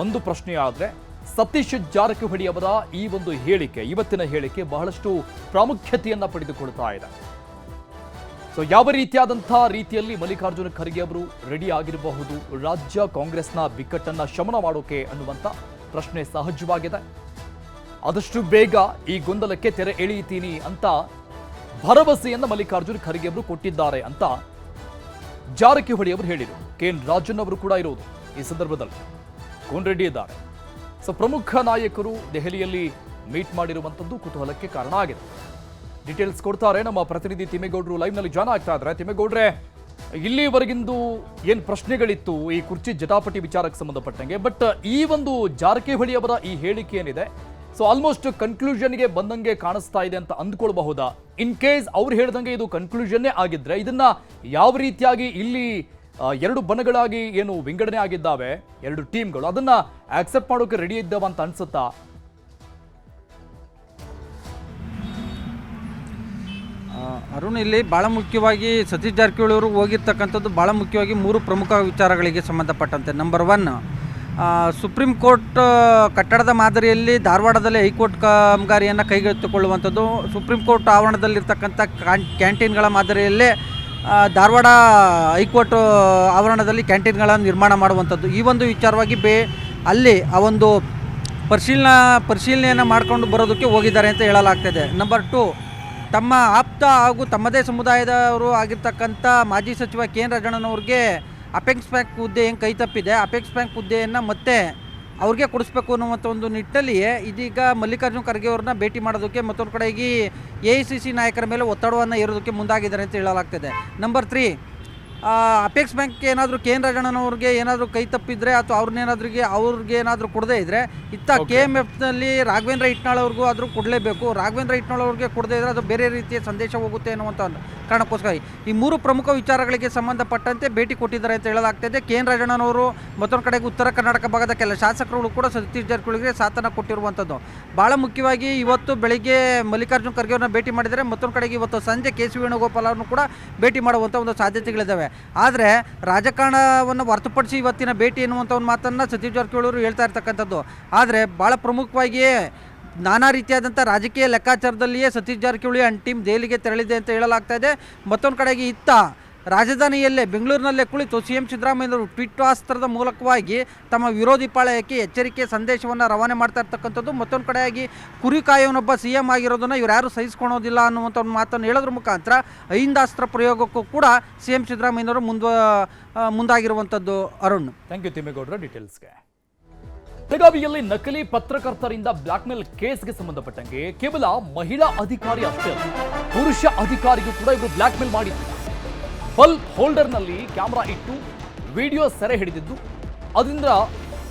ಒಂದು ಪ್ರಶ್ನೆ. ಆದರೆ ಸತೀಶ್ ಜಾರಕಿಹೊಳಿ ಅವರ ಈ ಒಂದು ಹೇಳಿಕೆ, ಇವತ್ತಿನ ಹೇಳಿಕೆ ಬಹಳಷ್ಟು ಪ್ರಾಮುಖ್ಯತೆಯನ್ನ ಪಡೆದುಕೊಳ್ತಾ ಇದೆ. ಸೊ ಯಾವ ರೀತಿಯಲ್ಲಿ ಮಲ್ಲಿಕಾರ್ಜುನ ಖರ್ಗೆ ಅವರು ರೆಡಿ ಆಗಿರಬಹುದು ರಾಜ್ಯ ಕಾಂಗ್ರೆಸ್ನ ಬಿಕ್ಕಟ್ಟನ್ನ ಶಮನ ಮಾಡೋಕೆ ಅನ್ನುವಂಥ ಪ್ರಶ್ನೆ ಸಹಜವಾಗಿದೆ. ಆದಷ್ಟು ಬೇಗ ಈ ಗೊಂದಲಕ್ಕೆ ತೆರೆ ಎಳೆಯುತ್ತೀನಿ ಅಂತ ಭರವಸೆಯನ್ನ ಮಲ್ಲಿಕಾರ್ಜುನ ಖರ್ಗೆ ಅವರು ಕೊಟ್ಟಿದ್ದಾರೆ ಅಂತ ಜಾರಕಿಹೊಳಿ ಅವರು ಹೇಳಿದರು. KN ರಾಜನ್ ಅವರು ಕೂಡ ಇರೋದು ಈ ಸಂದರ್ಭದಲ್ಲಿ. ಕೋನ್ ರೆಡ್ಡಿ ಇದ್ದಾರೆ. ಸೊ ಪ್ರಮುಖ ನಾಯಕರು ದೆಹಲಿಯಲ್ಲಿ ಮೀಟ್ ಮಾಡಿರುವಂಥದ್ದು ಕುತೂಹಲಕ್ಕೆ ಕಾರಣ ಆಗಿದೆ. ಡೀಟೇಲ್ಸ್ ಕೊಡ್ತಾರೆ ನಮ್ಮ ಪ್ರತಿನಿಧಿ ತಿಮ್ಮೇಗೌಡರು ಲೈವ್ನಲ್ಲಿ ಜಾಯ್ನ್ ಆಗ್ತಾ ಇದ್ದಾರೆ. ತಿಮ್ಮೇಗೌಡ್ರೆ, ಇಲ್ಲಿವರೆಗಿಂದು ಏನು ಪ್ರಶ್ನೆಗಳಿತ್ತು ಈ ಕುರ್ಚಿ ಜಟಾಪಟಿ ವಿಚಾರಕ್ಕೆ ಸಂಬಂಧಪಟ್ಟಂಗೆ, ಬಟ್ ಈ ಒಂದು ಜಾರಕಿಹೊಳಿ ಅವರ ಈ ಹೇಳಿಕೆ ಏನಿದೆ ಸೊ ಆಲ್ಮೋಸ್ಟ್ ಕನ್ಕ್ಲೂಷನ್ಗೆ ಬಂದಂಗೆ ಕಾಣಿಸ್ತಾ ಇದೆ ಅಂತ ಅಂದ್ಕೊಳ್ಬಹುದಾ? ಇನ್ ಕೇಸ್ ಅವ್ರು ಹೇಳ್ದಂಗೆ ಇದು ಕನ್ಕ್ಲೂಷನ್ನೇ ಆಗಿದ್ರೆ ಇದನ್ನ ಯಾವ ರೀತಿಯಾಗಿ ಇಲ್ಲಿ ಎರಡು ಬಣಗಳಾಗಿ ಏನು ವಿಂಗಡಣೆ ಆಗಿದ್ದಾವೆ ಎರಡು ಟೀಮ್ಗಳು, ಅದನ್ನ ಆಕ್ಸೆಪ್ಟ್ ಮಾಡೋಕೆ ರೆಡಿ ಇದ್ದಾವ ಅಂತ ಅನ್ಸುತ್ತಾ? ಅರುಣ್, ಇಲ್ಲಿ ಭಾಳ ಮುಖ್ಯವಾಗಿ ಸತೀಶ್ ಜಾರಕಿಹೊಳಿ ಅವರು ಹೋಗಿರ್ತಕ್ಕಂಥದ್ದು ಭಾಳ ಮುಖ್ಯವಾಗಿ ಮೂರು ಪ್ರಮುಖ ವಿಚಾರಗಳಿಗೆ ಸಂಬಂಧಪಟ್ಟಂತೆ. ನಂಬರ್ 1, ಸುಪ್ರೀಂ ಕೋರ್ಟ್ ಕಟ್ಟಡದ ಮಾದರಿಯಲ್ಲಿ ಧಾರವಾಡದಲ್ಲಿ ಹೈಕೋರ್ಟ್ ಕಾಮಗಾರಿಯನ್ನು ಕೈಗೆತ್ತಿಕೊಳ್ಳುವಂಥದ್ದು, ಸುಪ್ರೀಂ ಕೋರ್ಟ್ ಆವರಣದಲ್ಲಿರ್ತಕ್ಕಂಥ ಕ್ಯಾಂಟೀನ್ಗಳ ಮಾದರಿಯಲ್ಲೇ ಧಾರವಾಡ ಹೈಕೋರ್ಟ್ ಆವರಣದಲ್ಲಿ ಕ್ಯಾಂಟೀನ್ಗಳನ್ನು ನಿರ್ಮಾಣ ಮಾಡುವಂಥದ್ದು. ಈ ಒಂದು ವಿಚಾರವಾಗಿ ಅಲ್ಲಿ ಆ ಒಂದು ಪರಿಶೀಲನೆಯನ್ನು ಮಾಡಿಕೊಂಡು ಬರೋದಕ್ಕೆ ಹೋಗಿದ್ದಾರೆ ಅಂತ ಹೇಳಲಾಗ್ತದೆ. ನಂಬರ್ 2, ತಮ್ಮ ಆಪ್ತ ಹಾಗೂ ತಮ್ಮದೇ ಸಮುದಾಯದವರು ಆಗಿರ್ತಕ್ಕಂಥ ಮಾಜಿ ಸಚಿವ KN ರಾಜಣ್ಣನವ್ರಿಗೆ ಅಪೆಕ್ಸ್ ಬ್ಯಾಂಕ್ ಹುದ್ದೆ ಏನು ಕೈ ತಪ್ಪಿದೆ, ಅಪೆಕ್ಸ್ ಬ್ಯಾಂಕ್ ಹುದ್ದೆಯನ್ನು ಮತ್ತೆ ಅವ್ರಿಗೆ ಕೊಡಿಸ್ಬೇಕು ಅನ್ನುವಂಥ ಒಂದು ನಿಟ್ಟಲ್ಲಿಯೇ ಇದೀಗ ಮಲ್ಲಿಕಾರ್ಜುನ ಖರ್ಗೆ ಅವ್ರನ್ನ ಭೇಟಿ ಮಾಡೋದಕ್ಕೆ ಮತ್ತೊಂದು ಕಡೆಗೆ AICC ನಾಯಕರ ಮೇಲೆ ಒತ್ತಡವನ್ನು ಹೇರೋದಕ್ಕೆ ಮುಂದಾಗಿದ್ದಾರೆ ಅಂತ ಹೇಳಲಾಗ್ತದೆ. ನಂಬರ್ 3, ಅಪೆಕ್ಸ್ ಬ್ಯಾಂಕ್ ಏನಾದರೂ KN ರಾಜಣ್ಣನವ್ರಿಗೆ ಏನಾದರೂ ಕೈ ತಪ್ಪಿದ್ರೆ ಅಥವಾ ಅವ್ರಿಗೆ ಏನಾದರೂ ಕೊಡದೇ ಇದ್ದರೆ KMFನಲ್ಲಿ ರಾಘವೇಂದ್ರ ಹಿಟ್ನಾಳ್ ಅವ್ರಿಗೂ ಆದರೂ ಕೊಡಲೇಬೇಕು. ರಾಘವೇಂದ್ರ ಹಿಟ್ನಾಳ್ ಅವ್ರಿಗೆ ಕೊಡದೇ ಇದ್ದರೆ ಅದು ಬೇರೆ ರೀತಿಯ ಸಂದೇಶ ಹೋಗುತ್ತೆ ಅನ್ನುವಂಥ ಕಾರಣಕ್ಕೋಸ್ಕರ ಈ ಮೂರು ಪ್ರಮುಖ ವಿಚಾರಗಳಿಗೆ ಸಂಬಂಧಪಟ್ಟಂತೆ ಭೇಟಿ ಕೊಟ್ಟಿದ್ದಾರೆ ಅಂತ ಹೇಳಲಾಗ್ತದೆ. KN ರಾಜಣ್ಣನವರು ಮತ್ತೊಂದು ಕಡೆಗೆ ಉತ್ತರ ಕರ್ನಾಟಕ ಭಾಗದ ಕೆಲ ಶಾಸಕರುಗಳು ಕೂಡ ಸತೀಶ್ ಜಾರಕಿಹೊಳಿಗೆ ಸಾಥನ್ನು ಕೊಟ್ಟಿರುವಂಥದ್ದು. ಭಾಳ ಮುಖ್ಯವಾಗಿ ಇವತ್ತು ಬೆಳಿಗ್ಗೆ ಮಲ್ಲಿಕಾರ್ಜುನ ಖರ್ಗೆ ಅವ್ರನ್ನ ಭೇಟಿ ಮಾಡಿದರೆ, ಮತ್ತೊಂದು ಕಡೆಗೆ ಇವತ್ತು ಸಂಜೆ KC ವೇಣುಗೋಪಾಲ್ ಅವ್ರನ್ನು ಕೂಡ ಭೇಟಿ ಮಾಡುವಂಥ ಒಂದು ಸಾಧ್ಯತೆಗಳಿದ್ದಾವೆ. ಆದರೆ ರಾಜಕಾರಣವನ್ನು ಹೊರತುಪಡಿಸಿ ಇವತ್ತಿನ ಭೇಟಿ ಎನ್ನುವಂಥ ಒಂದು ಮಾತನ್ನು ಸತೀಶ್ ಜಾರಕಿಹೊಳಿ ಅವರು ಹೇಳ್ತಾ ಇರ್ತಕ್ಕಂಥದ್ದು. ಆದರೆ ಭಾಳ ಪ್ರಮುಖವಾಗಿಯೇ ನಾನಾ ರೀತಿಯಾದಂಥ ರಾಜಕೀಯ ಲೆಕ್ಕಾಚಾರದಲ್ಲಿಯೇ ಸತೀಶ್ ಜಾರಕಿಹೊಳಿ ಅಂಡ್ ಟೀಮ್ ದೆಹಲಿಗೆ ತೆರಳಿದೆ ಅಂತ ಹೇಳಲಾಗ್ತಾ ಇದೆ. ಮತ್ತೊಂದು ಕಡೆಗೆ ಇತ್ತ ರಾಜಧಾನಿಯಲ್ಲೇ ಬೆಂಗಳೂರಿನಲ್ಲೇ ಕುಳಿತು CM ಸಿದ್ದರಾಮಯ್ಯವರು ಟ್ವಿಟ್ ಅಸ್ತ್ರದ ಮೂಲಕವಾಗಿ ತಮ್ಮ ವಿರೋಧಿ ಪಾಳಯಕ್ಕೆ ಎಚ್ಚರಿಕೆ ಸಂದೇಶವನ್ನು ರವಾನೆ ಮಾಡ್ತಾ ಇರ್ತಕ್ಕಂಥದ್ದು. ಮತ್ತೊಂದು ಕಡೆಯಾಗಿ ಕುರಿ ಕಾಯೋನೊಬ್ಬ CM ಆಗಿರೋದನ್ನು ಇವ್ರು ಯಾರು ಸಹಿಸ್ಕೊಳೋದಿಲ್ಲ ಅನ್ನುವಂಥ ಒಂದು ಮಾತನ್ನು ಹೇಳೋದ್ರ ಮುಖಾಂತರ ಅಹಿಂದಾಸ್ತ್ರ ಪ್ರಯೋಗಕ್ಕೂ ಕೂಡ CM ಸಿದ್ದರಾಮಯ್ಯವರು ಮುಂದಾಗಿರುವಂಥದ್ದು. ಅರುಣ್, ಥ್ಯಾಂಕ್ ಯು ತಿಮ್ಮೇಗೌಡರ ಡೀಟೇಲ್ಸ್ಗೆ. ಬೆಳಗಾವಿಯಲ್ಲಿ ನಕಲಿ ಪತ್ರಕರ್ತರಿಂದ ಬ್ಲಾಕ್ಮೇಲ್ ಕೇಸ್ಗೆ ಸಂಬಂಧಪಟ್ಟಂಗೆ ಕೇವಲ ಮಹಿಳಾ ಅಧಿಕಾರಿ ಅಷ್ಟೇ ಅಲ್ಲ, ಪುರುಷ ಅಧಿಕಾರಿಗೂ ಕೂಡ ಇವರು ಬ್ಲಾಕ್ಮೇಲ್ ಮಾಡಿದ್ದಾರೆ. ಬಲ್ಬ್ ಹೋಲ್ಡರ್ನಲ್ಲಿ ಕ್ಯಾಮ್ರಾ ಇಟ್ಟು ವಿಡಿಯೋ ಸೆರೆ ಹಿಡಿದಿದ್ದು ಅದರಿಂದ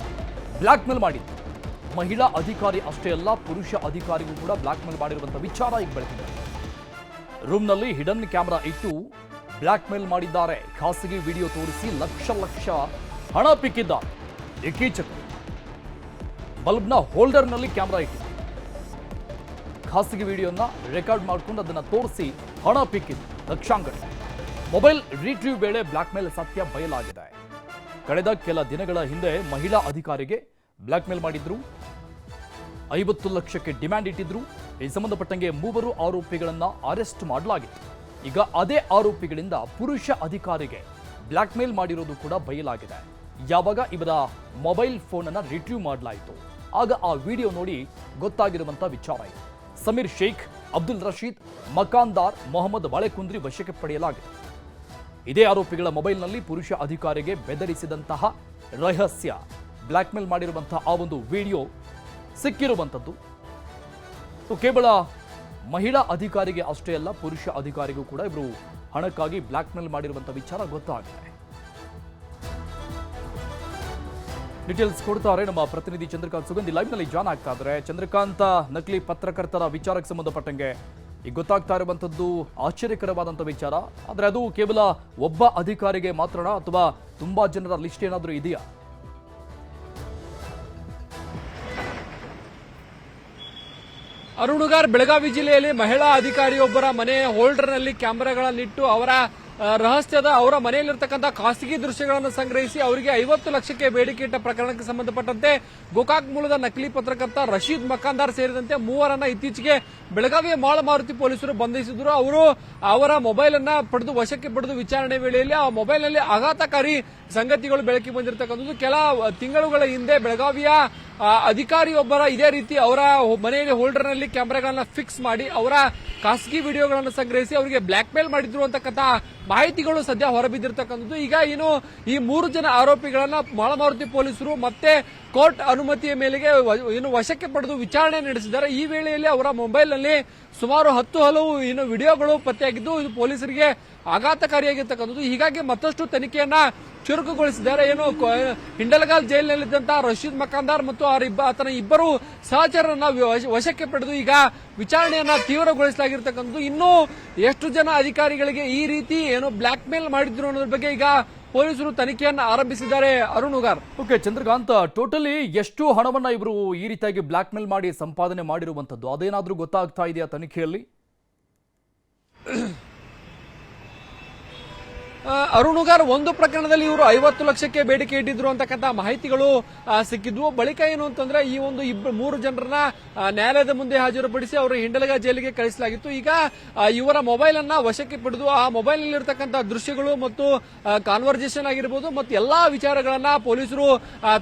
ಬ್ಲಾಕ್ಮೇಲ್ ಮಾಡಿದ್ದು. ಮಹಿಳಾ ಅಧಿಕಾರಿ ಅಷ್ಟೇ ಅಲ್ಲ, ಪುರುಷ ಅಧಿಕಾರಿಗೂ ಕೂಡ ಬ್ಲಾಕ್ಮೇಲ್ ಮಾಡಿರುವಂಥ ವಿಚಾರ ಈಗ ಬೆಳಕಿದೆ. ರೂಮ್ನಲ್ಲಿ ಹಿಡನ್ ಕ್ಯಾಮೆರಾ ಇಟ್ಟು ಬ್ಲ್ಯಾಕ್ ಮೇಲ್ ಮಾಡಿದ್ದಾರೆ. ಖಾಸಗಿ ವಿಡಿಯೋ ತೋರಿಸಿ ಲಕ್ಷ ಹಣ ಪಿಕ್ಕಿದ್ದಾರೆ. ಇತ್ತೀಚೆಗೆ ಬಲ್ಬ್ನ ಹೋಲ್ಡರ್ನಲ್ಲಿ ಕ್ಯಾಮೆರಾ ಇಟ್ಟಿದ್ದಾರೆ. ಖಾಸಗಿ ವಿಡಿಯೋನ ರೆಕಾರ್ಡ್ ಮಾಡಿಕೊಂಡು ಅದನ್ನು ತೋರಿಸಿ ಹಣ ಪಿಕ್ಕಿದ್ದು ಲಕ್ಷಾಂತರ. ಮೊಬೈಲ್ ರಿಟ್ರೀವ್ ವೇಳೆ ಬ್ಲ್ಯಾಕ್ ಮೇಲ್ ಸತ್ಯ ಬಯಲಾಗಿದೆ. ಕಳೆದ ಕೆಲ ದಿನಗಳ ಹಿಂದೆ ಮಹಿಳಾ ಅಧಿಕಾರಿಗೆ ಬ್ಲ್ಯಾಕ್ ಮೇಲ್ ಮಾಡಿದ್ರು. 50 ಲಕ್ಷಕ್ಕೆ ಡಿಮ್ಯಾಂಡ್ ಇಟ್ಟಿದ್ರು. ಈ ಸಂಬಂಧಪಟ್ಟಂಗೆ 3 ಆರೋಪಿಗಳನ್ನ ಅರೆಸ್ಟ್ ಮಾಡಲಾಗಿತ್ತು. ಈಗ ಅದೇ ಆರೋಪಿಗಳಿಂದ ಪುರುಷ ಅಧಿಕಾರಿಗೆ ಬ್ಲ್ಯಾಕ್ ಮೇಲ್ ಮಾಡಿರೋದು ಕೂಡ ಬಯಲಾಗಿದೆ. ಯಾವಾಗ ಇವರ ಮೊಬೈಲ್ ಫೋನ್ ಅನ್ನ ರಿಟ್ರೀವ್ ಮಾಡಲಾಯಿತು ಆಗ ಆ ವಿಡಿಯೋ ನೋಡಿ ಗೊತ್ತಾಗಿರುವಂತ ವಿಚಾರ ಇದು. ಸಮೀರ್ ಶೇಖ್, ಅಬ್ದುಲ್ ರಶೀದ್, ಮಕಾನ್ದಾರ್, ಮೊಹಮ್ಮದ್ ಬಾಳೆಕುಂದ್ರಿ ವಶಕ್ಕೆ ಪಡೆಯಲಾಗಿದೆ. ಇದೇ ಆರೋಪಿಗಳ ಮೊಬೈಲ್ನಲ್ಲಿ ಪುರುಷ ಅಧಿಕಾರಿಗೆ ಬೆದರಿಸಿದಂತಹ ರಹಸ್ಯ ಬ್ಲ್ಯಾಕ್ ಮೇಲ್ ಮಾಡಿರುವಂತಹ ಆ ಒಂದು ವಿಡಿಯೋ ಸಿಕ್ಕಿರುವಂಥದ್ದು. ಕೇವಲ ಮಹಿಳಾ ಅಧಿಕಾರಿಗೆ ಅಷ್ಟೇ ಅಲ್ಲ, ಪುರುಷ ಅಧಿಕಾರಿಗೂ ಕೂಡ ಇವರು ಹಣಕ್ಕಾಗಿ ಬ್ಲ್ಯಾಕ್ ಮೇಲ್ ಮಾಡಿರುವಂಥ ವಿಚಾರ ಗೊತ್ತಾಗಿದೆ. ಡೀಟೇಲ್ಸ್ ಕೊಡ್ತಾರೆ ನಮ್ಮ ಪ್ರತಿನಿಧಿ ಚಂದ್ರಕಾಂತ್ ಸುಗಂಧಿ ಲೈವ್ನಲ್ಲಿ ಜಾನ್ ಆಗ್ತಾ ಇದ್ದಾರೆ. ಚಂದ್ರಕಾಂತ್, ನಕಲಿ ಪತ್ರಕರ್ತರ ವಿಚಾರಕ್ಕೆ ಸಂಬಂಧಪಟ್ಟಂಗೆ ಈಗ ಗೊತ್ತಾಗ್ತಾ ಇರುವಂಥದ್ದು ಆಶ್ಚರ್ಯಕರವಾದಂಥ ವಿಚಾರ. ಆದರೆ ಅದು ಕೇವಲ ಒಬ್ಬ ಅಧಿಕಾರಿಗೆ ಮಾತ್ರನಾ ಅಥವಾ ತುಂಬಾ ಜನರ ಲಿಸ್ಟ್ ಏನಾದರೂ ಇದೆಯಾ? ಅರುಣುಗಾರ್, ಬೆಳಗಾವಿ ಜಿಲ್ಲೆಯಲ್ಲಿ ಮಹಿಳಾ ಅಧಿಕಾರಿಯೊಬ್ಬರ ಮನೆ ಹೋಲ್ಡರ್ನಲ್ಲಿ ಕ್ಯಾಮೆರಾಗಳನ್ನಿಟ್ಟು ಅವರ ಅವರ ಮನೆಯಲ್ಲಿರ್ತಕ್ಕಂಥ ಖಾಸಗಿ ದೃಶ್ಯಗಳನ್ನು ಸಂಗ್ರಹಿಸಿ ಅವರಿಗೆ 50 ಲಕ್ಷಕ್ಕೆ ಬೇಡಿಕೆ ಇಟ್ಟ ಪ್ರಕರಣಕ್ಕೆ ಸಂಬಂಧಪಟ್ಟಂತೆ ಗೋಕಾಕ್ ಮೂಲದ ನಕಲಿ ಪತ್ರಕರ್ತ ರಶೀದ್ ಮಕಾನ್ದಾರ್ ಸೇರಿದಂತೆ 3 ಇತ್ತೀಚೆಗೆ ಬೆಳಗಾವಿಯ ಮಾಳಮಾರುತಿ ಪೊಲೀಸರು ಬಂಧಿಸಿದ್ರು. ಅವರ ಮೊಬೈಲ್ ಅನ್ನ ವಶಕ್ಕೆ ಪಡೆದು ವಿಚಾರಣೆ ವೇಳೆಯಲ್ಲಿ ಆ ಮೊಬೈಲ್ನಲ್ಲಿ ಆಘಾತಕಾರಿ ಸಂಗತಿಗಳು ಬೆಳಕಿಗೆ ಬಂದಿರತಕ್ಕಂಥದ್ದು. ಕೆಲ ತಿಂಗಳುಗಳ ಹಿಂದೆ ಬೆಳಗಾವಿಯ ಅಧಿಕಾರಿಯೊಬ್ಬರ ಇದೇ ರೀತಿ ಅವರ ಮನೆಯಲ್ಲಿ ಹೋಲ್ಡರ್ನಲ್ಲಿ ಕ್ಯಾಮೆರಾಗಳನ್ನ ಫಿಕ್ಸ್ ಮಾಡಿ ಅವರ ಖಾಸಗಿ ವಿಡಿಯೋಗಳನ್ನು ಸಂಗ್ರಹಿಸಿ ಅವರಿಗೆ ಬ್ಲ್ಯಾಕ್ ಮೇಲ್ ಮಾಡಿದ್ರು ಅಂತಕ್ಕಂಥ ಮಾಹಿತಿಗಳು ಸದ್ಯ ಹೊರಬಿದ್ದಿರತಕ್ಕಂಥದ್ದು. ಈಗ ಈ 3 ಜನ ಆರೋಪಿಗಳನ್ನ ಮಾಳಮಾರುತಿ ಪೊಲೀಸರು ಮತ್ತೆ ಕೋರ್ಟ್ ಅನುಮತಿಯ ಮೇಲೆಗೆ ವಶಕ್ಕೆ ಪಡೆದು ವಿಚಾರಣೆ ನಡೆಸಿದ್ದಾರೆ. ಈ ವೇಳೆಯಲ್ಲಿ ಅವರ ಮೊಬೈಲ್ನಲ್ಲಿ ಸುಮಾರು 10 ಹಲವು ವಿಡಿಯೋಗಳು ಪತ್ತೆಯಾಗಿದ್ದು ಇದು ಪೊಲೀಸರಿಗೆ ಆಘಾತಕಾರಿಯಾಗಿರ್ತಕ್ಕಂಥದ್ದು. ಹೀಗಾಗಿ ಮತ್ತಷ್ಟು ತನಿಖೆಯನ್ನ ಚುರುಕುಗೊಳಿಸಿದ್ದಾರೆ. ಹಿಂಡಲಗಾಲ್ ಜೈಲಿನಲ್ಲಿದ್ದಂತಹ ರಶೀದ್ ಮಕಾನ್ದಾರ್ ಮತ್ತು ಆತನ ಇಬ್ಬರು ಸಹಚರರನ್ನ ವಶಕ್ಕೆ ಪಡೆದು ಈಗ ವಿಚಾರಣೆಯನ್ನ ತೀವ್ರಗೊಳಿಸಲಾಗಿರ್ತಕ್ಕಂಥದ್ದು. ಇನ್ನೂ ಎಷ್ಟು ಜನ ಅಧಿಕಾರಿಗಳಿಗೆ ಈ ರೀತಿ ಬ್ಲ್ಯಾಕ್ ಮೇಲ್ ಮಾಡಿದ್ರು ಅನ್ನೋದ್ರ ಬಗ್ಗೆ ಈಗ ಪೊಲೀಸರು ತನಿಖೆಯನ್ನು ಆರಂಭಿಸಿದ್ದಾರೆ. ಅರುಣುಗಾರ್, ಓಕೆ ಚಂದ್ರಕಾಂತ್, ಟೋಟಲಿ ಎಷ್ಟು ಹಣವನ್ನ ಇವರು ಈ ರೀತಿಯಾಗಿ ಬ್ಲ್ಯಾಕ್ ಮೇಲ್ ಮಾಡಿ ಸಂಪಾದನೆ ಮಾಡಿರುವಂತದ್ದು ಅದೇನಾದ್ರೂ ಗೊತ್ತಾಗ್ತಾ ಇದೆಯಾ ತನಿಖೆಯಲ್ಲಿ? ಅರುಣುಗಾರ್, ಒಂದು ಪ್ರಕರಣದಲ್ಲಿ ಇವರು 50 ಲಕ್ಷಕ್ಕೆ ಬೇಡಿಕೆ ಇಟ್ಟಿದ್ರು ಅಂತಕ್ಕಂಥ ಮಾಹಿತಿಗಳು ಸಿಕ್ಕಿದ್ವು. ಬಳಿಕ ಏನು ಅಂತಂದ್ರೆ ಈ 3 ಜನರನ್ನ ನ್ಯಾಯಾಲಯದ ಮುಂದೆ ಹಾಜರುಪಡಿಸಿ ಅವರು ಹಿಂಡಲಗ ಜೈಲಿಗೆ ಕಳಿಸಲಾಗಿತ್ತು. ಈಗ ಇವರ ಮೊಬೈಲ್ ಅನ್ನ ವಶಕ್ಕೆ ಪಡೆದು ಆ ಮೊಬೈಲ್ ನಲ್ಲಿರ್ತಕ್ಕಂಥ ದೃಶ್ಯಗಳು ಮತ್ತು ಕಾನ್ವರ್ಸೇಷನ್ ಆಗಿರಬಹುದು ಮತ್ತು ಎಲ್ಲಾ ವಿಚಾರಗಳನ್ನ ಪೊಲೀಸರು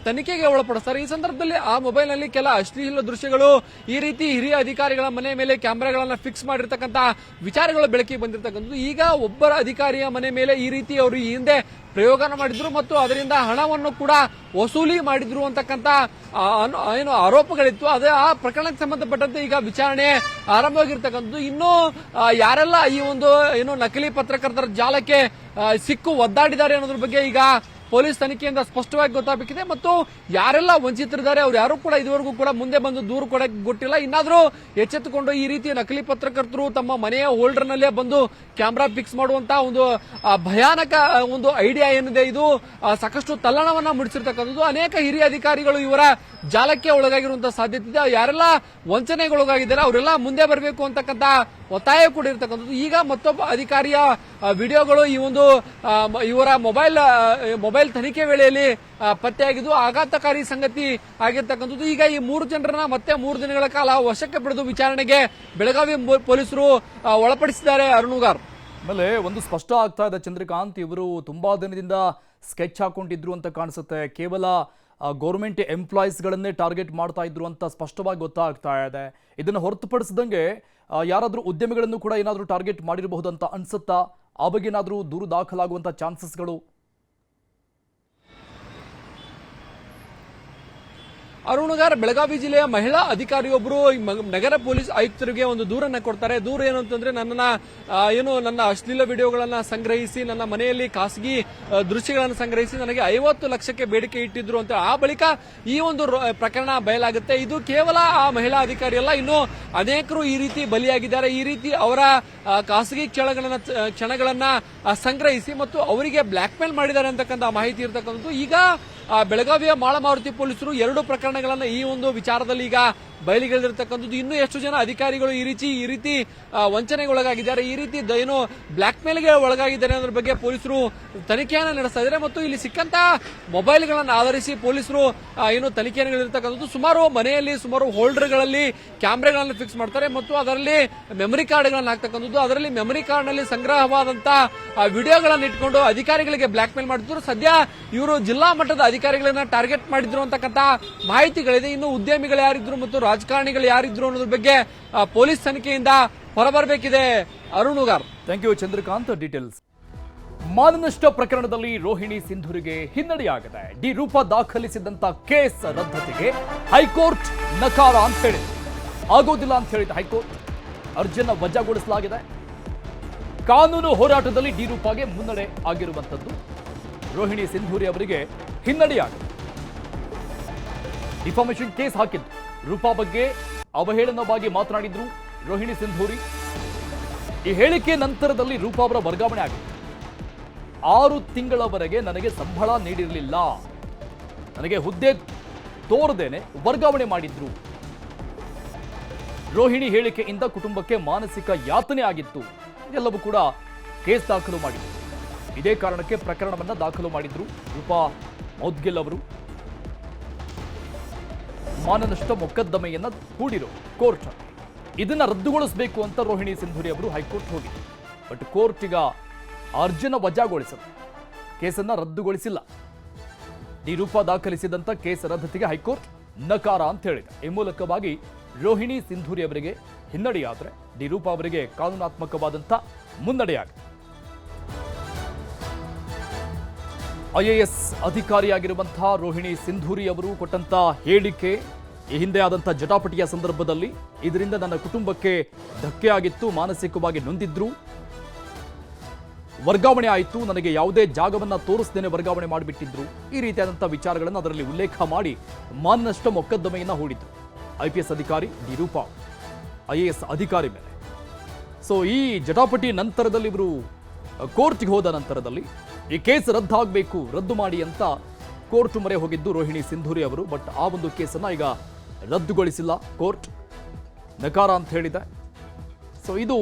ತನಿಖೆಗೆ ಒಳಪಡಿಸ್ತಾರೆ. ಈ ಸಂದರ್ಭದಲ್ಲಿ ಆ ಮೊಬೈಲ್ ನಲ್ಲಿ ಕೆಲ ಅಶ್ಲೀಲ ದೃಶ್ಯಗಳು, ಈ ರೀತಿ ಹಿರಿಯ ಅಧಿಕಾರಿಗಳ ಮನೆ ಮೇಲೆ ಕ್ಯಾಮೆರಾಗಳನ್ನ ಫಿಕ್ಸ್ ಮಾಡಿರ್ತಕ್ಕಂಥ ವಿಚಾರಗಳು ಬೆಳಕಿಗೆ ಬಂದಿರತಕ್ಕಂಥದ್ದು. ಈಗ ಒಬ್ಬರ ಅಧಿಕಾರಿಯ ಮನೆ ಮೇಲೆ ಈ ರೀತಿ ಅವರು ಈ ಹಿಂದೆ ಪ್ರಯೋಗನ ಮಾಡಿದ್ರು ಮತ್ತು ಅದರಿಂದ ಹಣವನ್ನು ಕೂಡ ವಸೂಲಿ ಮಾಡಿದ್ರು ಅಂತಕ್ಕಂಥ ಆರೋಪಗಳಿತ್ತು. ಅದೇ ಆ ಪ್ರಕರಣಕ್ಕೆ ಸಂಬಂಧಪಟ್ಟಂತೆ ಈಗ ವಿಚಾರಣೆ ಆರಂಭವಾಗಿರ್ತಕ್ಕಂಥದ್ದು. ಇನ್ನು ಯಾರೆಲ್ಲ ಈ ನಕಲಿ ಪತ್ರಕರ್ತರ ಜಾಲಕ್ಕೆ ಸಿಕ್ಕು ಒದ್ದಾಡಿದ್ದಾರೆ ಅನ್ನೋದ್ರ ಬಗ್ಗೆ ಈಗ ಪೊಲೀಸ್ ತನಿಖೆಯಿಂದ ಸ್ಪಷ್ಟವಾಗಿ ಗೊತ್ತಾಗಬೇಕಿದೆ. ಮತ್ತು ಯಾರೆಲ್ಲ ವಂಚಿತರಿದ್ದಾರೆ ಅವ್ರು ಯಾರು ಕೂಡ ಇದುವರೆಗೂ ಕೂಡ ಮುಂದೆ ಬಂದು ದೂರು ಕೊಡಕ್ಕೆ ಗೊತ್ತಿಲ್ಲ. ಇನ್ನಾದ್ರೂ ಎಚ್ಚೆತ್ತುಕೊಂಡು ಈ ರೀತಿ ನಕಲಿ ಪತ್ರಕರ್ತರು ತಮ್ಮ ಮನೆಯ ಹೋಲ್ಡರ್ ನಲ್ಲೇ ಬಂದು ಕ್ಯಾಮೆರಾ ಫಿಕ್ಸ್ ಮಾಡುವಂತಹ ಭಯಾನಕ ಐಡಿಯಾ ಏನಿದೆ, ಇದು ಸಾಕಷ್ಟು ತಲ್ಲಣವನ್ನ ಮೂಡಿಸಿರ್ತಕ್ಕಂಥದ್ದು. ಅನೇಕ ಹಿರಿಯ ಅಧಿಕಾರಿಗಳು ಇವರ ಜಾಲಕ್ಕೆ ಒಳಗಾಗಿರುವಂತಹ ಸಾಧ್ಯತೆ ಇದೆ. ಯಾರೆಲ್ಲ ವಂಚನೆಗೊಳಗಾಗಿದ್ದಾರೆ ಅವರೆಲ್ಲ ಮುಂದೆ ಬರಬೇಕು ಅಂತಕ್ಕಂಥ ಒತ್ತಾಯ ಕೂಡ ಇರತಕ್ಕಂಥದ್ದು. ಈಗ ಮತ್ತೊಬ್ಬ ಅಧಿಕಾರಿಯ ವಿಡಿಯೋಗಳು ಇವರ ಮೊಬೈಲ್ ತನಿಖೆ ವೇಳೆಯಲ್ಲಿ ಪತ್ತೆಯಾಗಿದ್ದು ಆಘಾತಕಾರಿ ಸಂಗತಿ ಆಗಿರ್ತಕ್ಕಂಥದ್ದು. ಈಗ ಈ 3 ಜನರನ್ನ ಮತ್ತೆ 3 ದಿನಗಳ ಕಾಲ ವಶಕ್ಕೆ ಪಡೆದು ವಿಚಾರಣೆಗೆ ಬೆಳಗಾವಿ ಪೊಲೀಸರು ಒಳಪಡಿಸಿದ್ದಾರೆ. ಅರುಣುಗಾರ್, ಆಮೇಲೆ ಒಂದು ಸ್ಪಷ್ಟ ಆಗ್ತಾ ಇದೆ ಚಂದ್ರಕಾಂತ್, ಇವರು ತುಂಬಾ ದಿನದಿಂದ ಸ್ಕೆಚ್ ಹಾಕೊಂಡಿದ್ರು ಅಂತ ಕಾಣಿಸುತ್ತೆ. ಕೇವಲ ಗೌರ್ಮೆಂಟ್ ಎಂಪ್ಲಾಯೀಸ್ಗಳನ್ನೇ ಟಾರ್ಗೆಟ್ ಮಾಡ್ತಾ ಇದ್ರು ಅಂತ ಸ್ಪಷ್ಟವಾಗಿ ಗೊತ್ತಾಗ್ತಾ ಇದೆ. ಇದನ್ನು ಹೊರತುಪಡಿಸಿದಂಗೆ ಯಾರಾದರೂ ಉದ್ಯಮಿಗಳನ್ನು ಕೂಡ ಏನಾದರೂ ಟಾರ್ಗೆಟ್ ಮಾಡಿರಬಹುದು ಅಂತ ಅನ್ಸುತ್ತಾ? ಆ ಬಗ್ಗೆ ಏನಾದರೂ ದೂರು ದಾಖಲಾಗುವಂಥ ಚಾನ್ಸಸ್ಗಳು? ಅರುಣಗಾರ್ ಬೆಳಗಾವಿ ಜಿಲ್ಲೆಯ ಮಹಿಳಾ ಅಧಿಕಾರಿಯೊಬ್ಬರು ನಗರ ಪೊಲೀಸ್ ಆಯುಕ್ತರಿಗೆ ಒಂದು ದೂರನ್ನ ಕೊಡ್ತಾರೆ. ದೂರ ಏನು ಅಂತಂದ್ರೆ ನನ್ನ ಅಶ್ಲೀಲ ವಿಡಿಯೋಗಳನ್ನ ಸಂಗ್ರಹಿಸಿ, ನನ್ನ ಮನೆಯಲ್ಲಿ ಖಾಸಗಿ ದೃಶ್ಯಗಳನ್ನು ಸಂಗ್ರಹಿಸಿ ನನಗೆ 50 ಲಕ್ಷಕ್ಕೆ ಬೇಡಿಕೆ ಇಟ್ಟಿದ್ರು ಅಂತ. ಆ ಬಳಿಕ ಈ ಒಂದು ಪ್ರಕರಣ ಬಯಲಾಗುತ್ತೆ. ಇದು ಕೇವಲ ಆ ಮಹಿಳಾ ಅಧಿಕಾರಿ ಅಲ್ಲ, ಇನ್ನು ಅನೇಕರು ಈ ರೀತಿ ಬಲಿಯಾಗಿದ್ದಾರೆ. ಈ ರೀತಿ ಅವರ ಖಾಸಗಿ ಕ್ಷಣಗಳನ್ನ ಸಂಗ್ರಹಿಸಿ ಮತ್ತು ಅವರಿಗೆ ಬ್ಲಾಕ್ ಮೇಲ್ ಮಾಡಿದ್ದಾರೆ ಅಂತಕ್ಕಂಥ ಮಾಹಿತಿ ಇರತಕ್ಕಂಥದ್ದು. ಈಗ ಬೆಳಗಾವಿಯ ಮಾಳಮಾರುತಿ ಪೊಲೀಸರು 2 ಪ್ರಕರಣಗಳನ್ನ ಈ ಒಂದು ವಿಚಾರದಲ್ಲಿ ಈಗ ಬಯಲಿಗೆಳೆದಿರ್ತಕ್ಕಂಥದ್ದು. ಇನ್ನು ಎಷ್ಟು ಜನ ಅಧಿಕಾರಿಗಳು ಈ ರೀತಿ ವಂಚನೆಗೆ ಒಳಗಾಗಿದ್ದಾರೆ, ಈ ರೀತಿ ಏನು ಬ್ಲಾಕ್ ಮೇಲ್ಗೆ ಒಳಗಾಗಿದ್ದಾರೆ ಅನ್ನೋದ್ರ ಬಗ್ಗೆ ಪೊಲೀಸರು ತನಿಖೆಯನ್ನು ನಡೆಸ್ತಾ ಇದ್ದಾರೆ. ಮತ್ತು ಇಲ್ಲಿ ಸಿಕ್ಕಂತ ಮೊಬೈಲ್ಗಳನ್ನು ಆಧರಿಸಿ ಪೊಲೀಸರು ಏನು ತನಿಖೆಯನ್ನು ನಡೆದಿರ್ತಕ್ಕಂಥದ್ದು. ಮನೆಯಲ್ಲಿ ಸುಮಾರು ಹೋಲ್ಡರ್ಗಳಲ್ಲಿ ಕ್ಯಾಮ್ರಾಗಳನ್ನು ಫಿಕ್ಸ್ ಮಾಡ್ತಾರೆ ಮತ್ತು ಅದರಲ್ಲಿ ಮೆಮರಿ ಕಾರ್ಡ್ಗಳನ್ನು ಹಾಕ್ತಕ್ಕಂಥದ್ದು. ಅದರಲ್ಲಿ ಮೆಮರಿ ಕಾರ್ಡ್ ನಲ್ಲಿ ಸಂಗ್ರಹವಾದಂತಹ ವಿಡಿಯೋಗಳನ್ನು ಇಟ್ಕೊಂಡು ಅಧಿಕಾರಿಗಳಿಗೆ ಬ್ಲಾಕ್ ಮೇಲ್ ಮಾಡಿದ್ರು. ಸದ್ಯ ಇವರು ಜಿಲ್ಲಾ ಮಟ್ಟದ ಅಧಿಕಾರಿಗಳನ್ನ ಟಾರ್ಗೆಟ್ ಮಾಡಿದ್ರು ಅಂತಕ್ಕಂಥ ಮಾಹಿತಿಗಳಿದೆ. ಇನ್ನು ಉದ್ಯಮಿಗಳು ಯಾರಿದ್ರು ಮತ್ತು ರಾಜಕಾರಣಿಗಳು ಯಾರಿದ್ರು ಅನ್ನೋದ್ರ ಬಗ್ಗೆ ಪೊಲೀಸ್ ತನಿಖೆಯಿಂದ ಹೊರಬರಬೇಕಿದೆ. ಅರುಣುಗಾರ್, ಥ್ಯಾಂಕ್ ಯು ಚಂದ್ರಕಾಂತ್. ಡೀಟೇಲ್ಸ್. ಮಾನನಷ್ಟ ಪ್ರಕರಣದಲ್ಲಿ ರೋಹಿಣಿ ಸಿಂಧೂರಿಗೆ ಹಿನ್ನಡೆಯಾಗಿದೆ. ಡಿ ರೂಪ ದಾಖಲಿಸಿದಂತ ಕೇಸ್ ರದ್ದತಿಗೆ ಹೈಕೋರ್ಟ್ ನಕಾರ ಅಂತ ಹೇಳಿದೆ. ಆಗೋದಿಲ್ಲ ಅಂತ ಹೇಳಿದ ಹೈಕೋರ್ಟ್ ಅರ್ಜಿಯನ್ನ ವಜಾಗೊಳಿಸಲಾಗಿದೆ. ಕಾನೂನು ಹೋರಾಟದಲ್ಲಿ ಡಿ ರೂಪಾಗೆ ಮುನ್ನಡೆ ಆಗಿರುವಂತದ್ದು. ರೋಹಿಣಿ ಸಿಂಧೂರಿ ಅವರಿಗೆ ಹಿನ್ನಡೆಯಾಗಿದೆ. ಡಿಫಾಮೇಷನ್ ಕೇಸ್ ಹಾಕಿದ್ದು, ರೂಪಾ ಬಗ್ಗೆ ಅವಹೇಳನವಾಗಿ ಮಾತನಾಡಿದ್ರು ರೋಹಿಣಿ ಸಿಂಧೂರಿ. ಈ ಹೇಳಿಕೆ ನಂತರದಲ್ಲಿ ರೂಪಾ ಅವರ ವರ್ಗಾವಣೆ ಆಗಿದೆ. 6 ತಿಂಗಳವರೆಗೆ ನನಗೆ ಸಂಬಳ ನೀಡಿರಲಿಲ್ಲ, ನನಗೆ ಹುದ್ದೆ ತೋರದೇನೆ ವರ್ಗಾವಣೆ ಮಾಡಿದ್ರು. ರೋಹಿಣಿ ಹೇಳಿಕೆಯಿಂದ ಕುಟುಂಬಕ್ಕೆ ಮಾನಸಿಕ ಯಾತನೆ ಆಗಿತ್ತು. ಎಲ್ಲವೂ ಕೂಡ ಕೇಸ್ ದಾಖಲು ಮಾಡಿದ್ರು. ಇದೇ ಕಾರಣಕ್ಕೆ ಪ್ರಕರಣವನ್ನ ದಾಖಲು ಮಾಡಿದ್ರು ರೂಪಾ ಮೌದ್ಗಿಲ್ ಅವರು. ಮಾನನಷ್ಟ ಮೊಕದ್ದಮೆಯನ್ನ ಹೂಡಿರೋ ಕೋರ್ಟ್ ಇದನ್ನ ರದ್ದುಗೊಳಿಸಬೇಕು ಅಂತ ರೋಹಿಣಿ ಸಿಂಧೂರಿ ಅವರು ಹೈಕೋರ್ಟ್ ಹೋಗಿದ್ರು. ಬಟ್ ಕೋರ್ಟ್ ಈಗ ಅರ್ಜಿನ ವಜಾಗೊಳಿಸಿದೆ, ಕೇಸನ್ನ ರದ್ದುಗೊಳಿಸಿಲ್ಲ. ಡಿ ರೂಪಾ ದಾಖಲಿಸಿದಂತ ಕೇಸ್ ರದ್ದತಿಗೆ ಹೈಕೋರ್ಟ್ ನಕಾರ ಅಂತ ಹೇಳಿದೆ. ಈ ಮೂಲಕವಾಗಿ ರೋಹಿಣಿ ಸಿಂಧೂರಿ ಅವರಿಗೆ ಹಿನ್ನಡೆಯಾದರೆ ಡಿ ರೂಪಾ ಅವರಿಗೆ ಕಾನೂನಾತ್ಮಕವಾದಂಥ ಮುನ್ನಡೆಯಾಗಿದೆ. IAS ಅಧಿಕಾರಿಯಾಗಿರುವಂತಹ ರೋಹಿಣಿ ಸಿಂಧೂರಿ ಅವರು ಕೊಟ್ಟಂತ ಹೇಳಿಕೆ, ಈ ಹಿಂದೆ ಆದಂಥ ಜಟಾಪಟಿಯ ಸಂದರ್ಭದಲ್ಲಿ ಇದರಿಂದ ನನ್ನ ಕುಟುಂಬಕ್ಕೆ ಧಕ್ಕೆ ಆಗಿತ್ತು, ಮಾನಸಿಕವಾಗಿ ನೊಂದಿದ್ರು, ವರ್ಗಾವಣೆ ಆಯಿತು, ನನಗೆ ಯಾವುದೇ ಜಾಗವನ್ನ ತೋರಿಸದೇನೆ ವರ್ಗಾವಣೆ ಮಾಡಿಬಿಟ್ಟಿದ್ರು. ಈ ರೀತಿಯಾದಂಥ ವಿಚಾರಗಳನ್ನು ಅದರಲ್ಲಿ ಉಲ್ಲೇಖ ಮಾಡಿ ಮಾನನಷ್ಟ ಮೊಕದ್ದಮೆಯನ್ನ ಹೂಡಿದ್ರು IPS ಅಧಿಕಾರಿ ಡಿ ರೂಪಾ IAS ಅಧಿಕಾರಿ ಮೇಲೆ. ಸೊ ಈ ಜಟಾಪಟಿ ನಂತರದಲ್ಲಿ ಇವರು ಕೋರ್ಟ್ಗೆ ಹೋದ ನಂತರದಲ್ಲಿ ಈ ಕೇಸ್ ರದ್ದಾಗಬೇಕು, ರದ್ದು ಮಾಡಿ ಅಂತ ಕೋರ್ಟ್ ಮೊರೆ ಹೋಗಿದ್ದು ರೋಹಿಣಿ ಸಿಂಧೂರಿ ಅವರು. ಬಟ್ ಆ ಒಂದು ಕೇಸನ್ನು ಈಗ ರದ್ದುಗೊಳಿಸಿಲ್ಲ, ಕೋರ್ಟ್ ನಕಾರ ಅಂತ ಹೇಳಿದೆ. ಸೊ ಇದು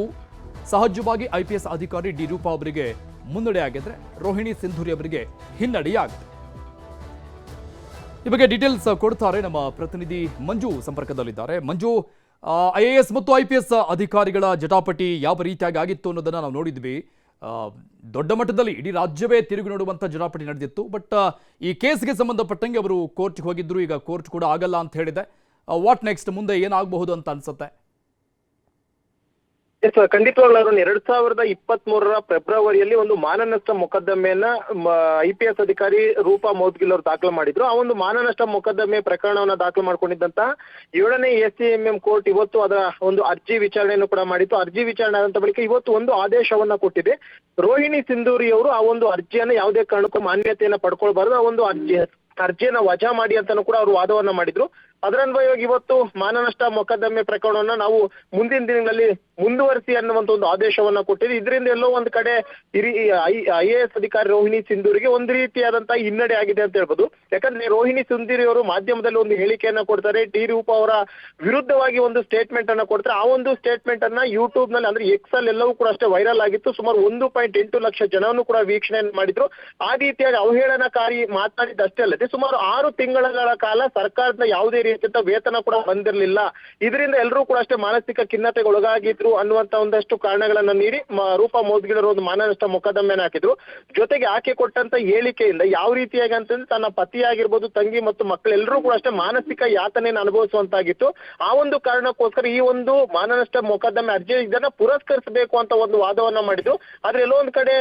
ಸಹಜವಾಗಿ IPS ಅಧಿಕಾರಿ ಡಿ ರೂಪಾ ಅವರಿಗೆ ಮುನ್ನಡೆ ಆಗಿದ್ರೆ ರೋಹಿಣಿ ಸಿಂಧೂರಿ ಅವರಿಗೆ ಹಿನ್ನಡೆಯಾಗಿದೆ. ಈ ಬಗ್ಗೆ ಡೀಟೇಲ್ಸ್ ಕೊಡ್ತಾರೆ ನಮ್ಮ ಪ್ರತಿನಿಧಿ ಮಂಜು ಸಂಪರ್ಕದಲ್ಲಿದ್ದಾರೆ. ಮಂಜು, IAS ಮತ್ತು IPS ಅಧಿಕಾರಿಗಳ ಜಟಾಪಟಿ ಯಾವ ರೀತಿಯಾಗಿ ಆಗಿತ್ತು ಅನ್ನೋದನ್ನ ನಾವು ನೋಡಿದ್ವಿ. ದೊಡ್ಡ ಮಟ್ಟದಲ್ಲಿ ಇಡೀ ರಾಜ್ಯವೇ ತಿರುಗಿ ನೋಡುವಂಥ ಜಟಾಪಟಿ ನಡೆದಿತ್ತು. ಬಟ್ ಈ ಕೇಸ್ಗೆ ಸಂಬಂಧಪಟ್ಟಂಗೆ ಅವರು ಕೋರ್ಟ್ಗೆ ಹೋಗಿದ್ರು. ಈಗ ಕೋರ್ಟ್ ಕೂಡ ಆಗಲ್ಲ ಅಂತ ಹೇಳಿದೆ. ವಾಟ್ ನೆಕ್ಸ್ಟ್, ಮುಂದೆ ಏನಾಗಬಹುದು ಅಂತ ಅನ್ಸುತ್ತೆ? ಖಂಡಿತವಾಗ್ಲೂ 2023 ಫೆಬ್ರವರಿಯಲ್ಲಿ ಒಂದು ಮಾನನಷ್ಟ ಮೊಕದ್ದಮೆಯನ್ನ IPS ಅಧಿಕಾರಿ ರೂಪಾ ಮೌದ್ಗಿಲ್ ಅವರು ದಾಖಲು ಮಾಡಿದ್ರು. ಆ ಒಂದು ಮಾನನಷ್ಟ ಮೊಕದ್ದಮೆ ಪ್ರಕರಣವನ್ನ ದಾಖಲು ಮಾಡ್ಕೊಂಡಿದ್ದಂತ 7ನೇ ACMM ಕೋರ್ಟ್ ಇವತ್ತು ಅದರ ಒಂದು ಅರ್ಜಿ ವಿಚಾರಣೆಯನ್ನು ಕೂಡ ಮಾಡಿತ್ತು. ಅರ್ಜಿ ವಿಚಾರಣೆ ಆದಂತ ಬಳಿಕ ಇವತ್ತು ಒಂದು ಆದೇಶವನ್ನ ಕೊಟ್ಟಿದೆ. ರೋಹಿಣಿ ಸಿಂಧೂರಿ ಅವರು ಆ ಒಂದು ಅರ್ಜಿಯನ್ನ ಯಾವುದೇ ಕಾರಣಕ್ಕೂ ಮಾನ್ಯತೆಯನ್ನ ಪಡ್ಕೊಳ್ಬಾರ್ದು, ಆ ಒಂದು ಅರ್ಜಿಯನ್ನ ವಜಾ ಮಾಡಿ ಅಂತಾನು ಕೂಡ ಅವರು ವಾದವನ್ನ ಮಾಡಿದ್ರು. ಅದರನ್ವಯವಾಗಿ ಇವತ್ತು ಮಾನನಷ್ಟ ಮೊಕದ್ದಮೆ ಪ್ರಕರಣವನ್ನ ನಾವು ಮುಂದಿನ ದಿನಗಳಲ್ಲಿ ಮುಂದುವರಿಸಿ ಅನ್ನುವಂತ ಒಂದು ಆದೇಶವನ್ನ ಕೊಟ್ಟಿದೆ. ಇದರಿಂದ ಎಲ್ಲೋ ಒಂದ್ ಕಡೆ IAS ಅಧಿಕಾರಿ ರೋಹಿಣಿ ಸಿಂಧೂರಿಗೆ ಒಂದು ರೀತಿಯಾದಂತಹ ಹಿನ್ನಡೆ ಆಗಿದೆ ಅಂತ ಹೇಳ್ಬೋದು. ಯಾಕಂದ್ರೆ ರೋಹಿಣಿ ಸಿಂಧೂರಿ ಅವರು ಮಾಧ್ಯಮದಲ್ಲಿ ಒಂದು ಹೇಳಿಕೆಯನ್ನ ಕೊಡ್ತಾರೆ, ಡಿ ರೂಪಾ ಅವರ ವಿರುದ್ಧವಾಗಿ ಒಂದು ಸ್ಟೇಟ್ಮೆಂಟ್ ಅನ್ನ ಕೊಡ್ತಾರೆ. ಆ ಒಂದು ಸ್ಟೇಟ್ಮೆಂಟ್ ಅನ್ನ ಯೂಟ್ಯೂಬ್ ನಲ್ಲಿ ಅಂದ್ರೆ X ಅಲ್ಲಿ ಎಲ್ಲವೂ ಕೂಡ ಅಷ್ಟೇ ವೈರಲ್ ಆಗಿತ್ತು. ಸುಮಾರು 1.8 ಲಕ್ಷ ಜನವನ್ನು ಕೂಡ ವೀಕ್ಷಣೆ ಮಾಡಿದ್ರು. ಆ ರೀತಿಯಾಗಿ ಅವಹೇಳನಕಾರಿ ಮಾತನಾಡಿದ್ದಷ್ಟೇ ಅಲ್ಲದೆ ಸುಮಾರು 6 ತಿಂಗಳ ಕಾಲ ಸರ್ಕಾರದ ಯಾವುದೇ ರೀತಿಯ ವೇತನ ಕೂಡ ಬಂದಿರಲಿಲ್ಲ. ಇದರಿಂದ ಎಲ್ಲರೂ ಕೂಡ ಅಷ್ಟೇ ಮಾನಸಿಕ ಖಿನ್ನತೆಗೆ ಒಳಗಾಗಿದ್ರು ಅನ್ನುವಂತ ಒಂದಷ್ಟು ಕಾರಣಗಳನ್ನ ನೀಡಿ ರೂಪಾ ಮೌದ್ಗಿಲ್ ಒಂದು ಮಾನನಷ್ಟ ಮೊಕದ್ದಮೆಯನ್ನು ಹಾಕಿದ್ರು. ಜೊತೆಗೆ ಆಕೆ ಕೊಟ್ಟಂತ ಹೇಳಿಕೆಯಿಂದ ಯಾವ ರೀತಿಯಾಗಿ ಅಂತಂದ್ರೆ ತನ್ನ ಪತಿಯಾಗಿರ್ಬೋದು, ತಂಗಿ ಮತ್ತು ಮಕ್ಕಳೆಲ್ಲರೂ ಕೂಡ ಅಷ್ಟೇ ಮಾನಸಿಕ ಯಾತನೆಯನ್ನು ಅನುಭವಿಸುವಂತಾಗಿತ್ತು. ಆ ಒಂದು ಕಾರಣಕ್ಕೋಸ್ಕರ ಈ ಒಂದು ಮಾನನಷ್ಟ ಮೊಕದ್ದಮೆ ಅರ್ಜಿ ಇದನ್ನ ಪುರಸ್ಕರಿಸಬೇಕು ಅಂತ ಒಂದು ವಾದವನ್ನ ಮಾಡಿದ್ರು. ಆದ್ರೆ ಎಲ್ಲೋ ಒಂದ್ ಕಡೆ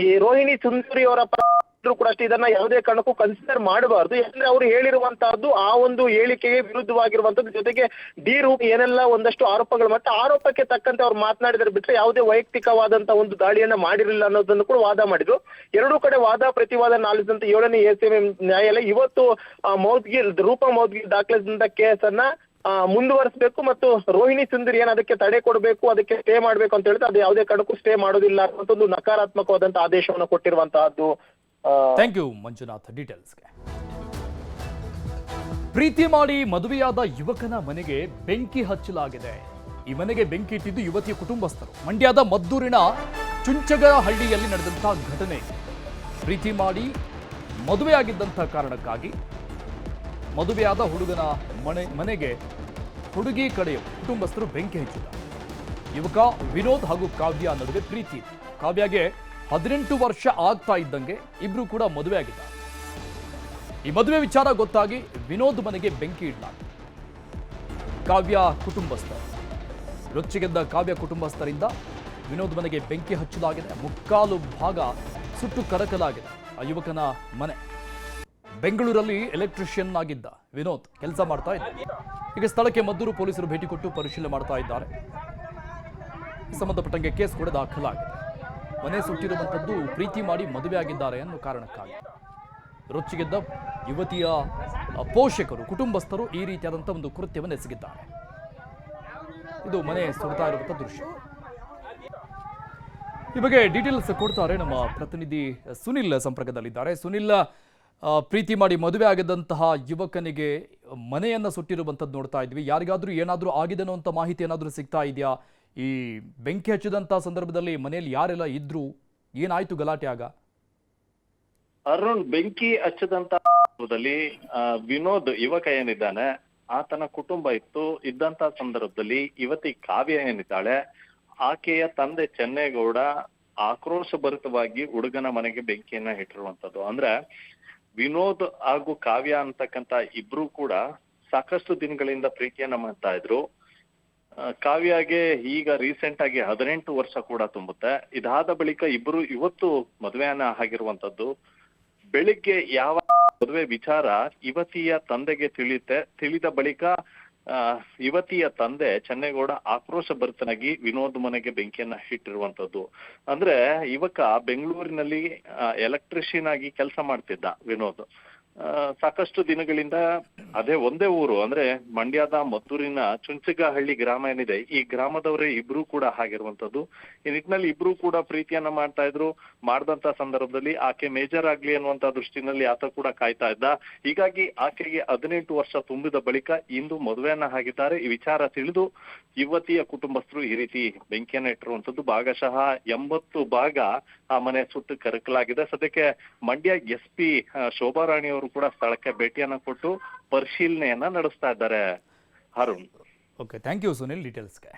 ಈ ರೋಹಿಣಿ ಸಿಂಧೂರಿ ಅವರ ಕೂಡ ಅಷ್ಟೇ ಇದನ್ನ ಯಾವುದೇ ಕಾರಣಕ್ಕೂ ಕನ್ಸಿಡರ್ ಮಾಡಬಾರ್ದು. ಯಾಕಂದ್ರೆ ಅವರು ಹೇಳಿರುವಂತಹದ್ದು ಆ ಒಂದು ಹೇಳಿಕೆಗೆ ವಿರುದ್ಧವಾಗಿರುವಂತದ್ದು. ಜೊತೆಗೆ ಡಿ ರೂಪ್ ಏನೆಲ್ಲ ಒಂದಷ್ಟು ಆರೋಪಗಳು ಮತ್ತೆ ಆರೋಪಕ್ಕೆ ತಕ್ಕಂತೆ ಅವ್ರು ಮಾತನಾಡಿದರೆ ಬಿಟ್ಟರೆ ಯಾವುದೇ ವೈಯಕ್ತಿಕವಾದಂತಹ ಒಂದು ದಾಳಿಯನ್ನ ಮಾಡಿರಲಿಲ್ಲ ಅನ್ನೋದನ್ನು ಕೂಡ ವಾದ ಮಾಡಿದ್ರು. ಎರಡೂ ಕಡೆ ವಾದ ಪ್ರತಿವಾದ ಆಲಿಸಿದಂತ 7ನೇ ಎಸಿಎಂ ನ್ಯಾಯಾಲಯ ಇವತ್ತು ರೂಪಾ ಮೌದ್ಗಿಲ್ ದಾಖಲಿಸಿದಂತ ಕೇಸನ್ನ ಮುಂದುವರಿಸಬೇಕು ಮತ್ತು ರೋಹಿಣಿ ಸುಂದರಿ ಏನ್ ಅದಕ್ಕೆ ತಡೆ ಕೊಡಬೇಕು, ಅದಕ್ಕೆ ಸ್ಟೇ ಮಾಡ್ಬೇಕು ಅಂತ ಹೇಳಿದ್ರೆ ಅದು ಯಾವುದೇ ಕಾರಣಕ್ಕೂ ಸ್ಟೇ ಮಾಡೋದಿಲ್ಲ ಅನ್ನೋ ಒಂದು ನಕಾರಾತ್ಮಕವಾದಂತ ಆದೇಶವನ್ನು ಕೊಟ್ಟಿರುವಂತಹದ್ದು. ಥ್ಯಾಂಕ್ ಯು ಮಂಜುನಾಥ್ ಡೀಟೇಲ್ಸ್ಗೆ. ಪ್ರೀತಿ ಮಾಡಿ ಮದುವೆಯಾದ ಯುವಕನ ಮನೆಗೆ ಬೆಂಕಿ ಹಚ್ಚಲಾಗಿದೆ. ಈ ಮನೆಗೆ ಬೆಂಕಿ ಇಟ್ಟಿದ್ದು ಯುವತಿಯ ಕುಟುಂಬಸ್ಥರು. ಮಂಡ್ಯದ ಮದ್ದೂರಿನ ಚುಂಚಗಹಳ್ಳಿಯಲ್ಲಿ ನಡೆದಂತಹ ಘಟನೆ. ಪ್ರೀತಿ ಮಾಡಿ ಮದುವೆಯಾಗಿದ್ದಂಥ ಕಾರಣಕ್ಕಾಗಿ ಮದುವೆಯಾದ ಹುಡುಗನ ಮನೆಗೆ ಹುಡುಗಿ ಕಡೆಯ ಕುಟುಂಬಸ್ಥರು ಬೆಂಕಿ ಹಚ್ಚಿದ್ದಾರೆ. ಯುವಕ ವಿನೋದ್ ಹಾಗೂ ಕಾವ್ಯ ನಡುವೆ ಪ್ರೀತಿ ಇದೆ. ಕಾವ್ಯಗೆ 18 ವರ್ಷ ಆಗ್ತಾ ಇದ್ದಂಗೆ ಇಬ್ರು ಕೂಡ ಮದುವೆಯಾಗಿದ್ದಾರೆ. ಈ ಮದುವೆ ವಿಚಾರ ಗೊತ್ತಾಗಿ ವಿನೋದ್ ಮನೆಗೆ ಬೆಂಕಿ ಇಡಲಾಗಿದೆ. ಕಾವ್ಯ ಕುಟುಂಬಸ್ಥರು ರೊಚ್ಚಿಗೆದ್ದ ಕಾವ್ಯ ಕುಟುಂಬಸ್ಥರಿಂದ ವಿನೋದ್ ಮನೆಗೆ ಬೆಂಕಿ ಹಚ್ಚಲಾಗಿದೆ. ಮುಕ್ಕಾಲು ಭಾಗ ಸುಟ್ಟು ಕರಕಲಾಗಿದೆ. ಆ ಯುವಕನ ಮನೆ ಬೆಂಗಳೂರಲ್ಲಿ ಎಲೆಕ್ಟ್ರಿಷಿಯನ್ ಆಗಿದ್ದ ವಿನೋದ್ ಕೆಲಸ ಮಾಡ್ತಾ ಇದ್ದ. ಈಗ ಸ್ಥಳಕ್ಕೆ ಮದ್ದೂರು ಪೊಲೀಸರು ಭೇಟಿ ಕೊಟ್ಟು ಪರಿಶೀಲನೆ ಮಾಡ್ತಾ ಇದ್ದಾರೆ. ಸಂಬಂಧಪಟ್ಟಂಗೆ ಕೇಸ್ ಕೂಡ ದಾಖಲಾಗಿದೆ. ಮನೆ ಸುಟ್ಟಿರುವಂಥದ್ದು ಪ್ರೀತಿ ಮಾಡಿ ಮದುವೆ ಆಗಿದ್ದಾರೆ ಅನ್ನೋ ಕಾರಣಕ್ಕಾಗಿ. ರೊಚ್ಚಿಗೆದ್ದ ಯುವತಿಯ ಪೋಷಕರು ಕುಟುಂಬಸ್ಥರು ಈ ರೀತಿಯಾದಂಥ ಒಂದು ಕೃತ್ಯವನ್ನು ಎಸಗಿದ್ದಾರೆ. ಇದು ಮನೆ ಸುಡ್ತಾ ಇರುವಂಥ ದೃಶ್ಯ. ಈ ಬಗ್ಗೆ ಡೀಟೇಲ್ಸ್ ಕೊಡ್ತಾರೆ ನಮ್ಮ ಪ್ರತಿನಿಧಿ ಸುನಿಲ್ ಸಂಪರ್ಕದಲ್ಲಿದ್ದಾರೆ. ಸುನಿಲ್, ಪ್ರೀತಿ ಮಾಡಿ ಮದುವೆ ಆಗಿದ್ದಂತಹ ಯುವಕನಿಗೆ ಮನೆಯನ್ನ ಸುಟ್ಟಿರುವಂಥದ್ದು ನೋಡ್ತಾ ಇದ್ವಿ. ಯಾರಿಗಾದ್ರೂ ಏನಾದರೂ ಆಗಿದೆನೋ ಅಂತ ಮಾಹಿತಿ ಏನಾದರೂ ಸಿಗ್ತಾ ಇದೆಯಾ? ಈ ಬೆಂಕಿ ಹಚ್ಚಿದಂತಹ ಸಂದರ್ಭದಲ್ಲಿ ಮನೆಯಲ್ಲಿ ಯಾರೆಲ್ಲ ಇದ್ರು, ಏನಾಯ್ತು ಗಲಾಟೆ ಆಗ? ಅರುಣ್, ಬೆಂಕಿ ಹಚ್ಚದಂತ ಸಂದರ್ಭದಲ್ಲಿ ವಿನೋದ್ ಯುವಕ ಏನಿದ್ದಾನೆ ಆತನ ಕುಟುಂಬ ಇದ್ದಂತ ಸಂದರ್ಭದಲ್ಲಿ ಯುವತಿ ಕಾವ್ಯ ಏನಿದ್ದಾಳೆ ಆಕೆಯ ತಂದೆ ಚೆನ್ನೇಗೌಡ ಆಕ್ರೋಶಭರಿತವಾಗಿ ಹುಡುಗನ ಮನೆಗೆ ಬೆಂಕಿಯನ್ನ ಇಟ್ಟಿರುವಂತದ್ದು. ಅಂದ್ರೆ ವಿನೋದ್ ಹಾಗೂ ಕಾವ್ಯ ಅಂತಕ್ಕಂತ ಇಬ್ರು ಕೂಡ ಸಾಕಷ್ಟು ದಿನಗಳಿಂದ ಪ್ರೀತಿಯನ್ನ ಮಾಡ್ತಾ ಇದ್ರು. ಕಾವ್ಯಗೆ ಈಗ ರೀಸೆಂಟ್ ಆಗಿ 18 ವರ್ಷ ಕೂಡ ತುಂಬುತ್ತೆ. ಇದಾದ ಬಳಿಕ ಇಬ್ರು ಇವತ್ತು ಮದುವೆಯನ್ನ ಆಗಿರುವಂತದ್ದು. ಬೆಳಿಗ್ಗೆ ಯಾವ ಮದುವೆ ವಿಚಾರ ಯುವತಿಯ ತಂದೆಗೆ ತಿಳಿದ ಬಳಿಕ ಯುವತಿಯ ತಂದೆ ಚೆನ್ನೇಗೌಡ ಆಕ್ರೋಶ ಭರಿತನಾಗಿ ವಿನೋದ್ ಮನೆಗೆ ಬೆಂಕಿಯನ್ನ ಇಟ್ಟಿರುವಂತದ್ದು. ಅಂದ್ರೆ ಯುವಕ ಬೆಂಗಳೂರಿನಲ್ಲಿ ಎಲೆಕ್ಟ್ರಿಷಿಯನ್ ಆಗಿ ಕೆಲಸ ಮಾಡ್ತಿದ್ದ ವಿನೋದ್. ಸಾಕಷ್ಟು ದಿನಗಳಿಂದ ಅದೇ ಒಂದೇ ಊರು, ಅಂದ್ರೆ ಮಂಡ್ಯದ ಮದ್ದೂರಿನ ಚುಂಚಗಹಳ್ಳಿ ಗ್ರಾಮ ಏನಿದೆ, ಈ ಗ್ರಾಮದವರೇ ಇಬ್ರು ಕೂಡ ಆಗಿರುವಂತದ್ದು. ಈ ನಿಟ್ಟಿನಲ್ಲಿ ಇಬ್ರು ಕೂಡ ಪ್ರೀತಿಯನ್ನ ಮಾಡ್ತಾ ಇದ್ರು. ಮಾಡಿದಂತ ಸಂದರ್ಭದಲ್ಲಿ ಆಕೆ ಮೇಜರ್ ಆಗ್ಲಿ ಅನ್ನುವಂತ ದೃಷ್ಟಿನಲ್ಲಿ ಆತ ಕೂಡ ಕಾಯ್ತಾ ಇದ್ದ. ಹೀಗಾಗಿ ಆಕೆಗೆ 18 ವರ್ಷ ತುಂಬಿದ ಬಳಿಕ ಇಂದು ಮದುವೆಯನ್ನ ಆಗಿದ್ದಾರೆ. ಈ ವಿಚಾರ ತಿಳಿದು ಯುವತಿಯ ಕುಟುಂಬಸ್ಥರು ಈ ರೀತಿ ಬೆಂಕಿಯನ್ನ ಇಟ್ಟಿರುವಂತದ್ದು. ಭಾಗಶಃ 80 ಭಾಗ ಆ ಮನೆ ಸುಟ್ಟು ಕರಕಲಾಗಿದೆ. ಸದ್ಯಕ್ಕೆ ಮಂಡ್ಯ SP ಶೋಭಾರಾಣಿ ಅವರು ಕೂಡ ಸ್ಥಳಕ್ಕೆ ಭೇಟಿಯನ್ನ ಕೊಟ್ಟು ಪರಿಶೀಲನೆಯನ್ನ ನಡೆಸ್ತಾ ಇದ್ದಾರೆ. Arun, okay, thank you Sunil ಡೀಟೇಲ್ಸ್ಗೆ.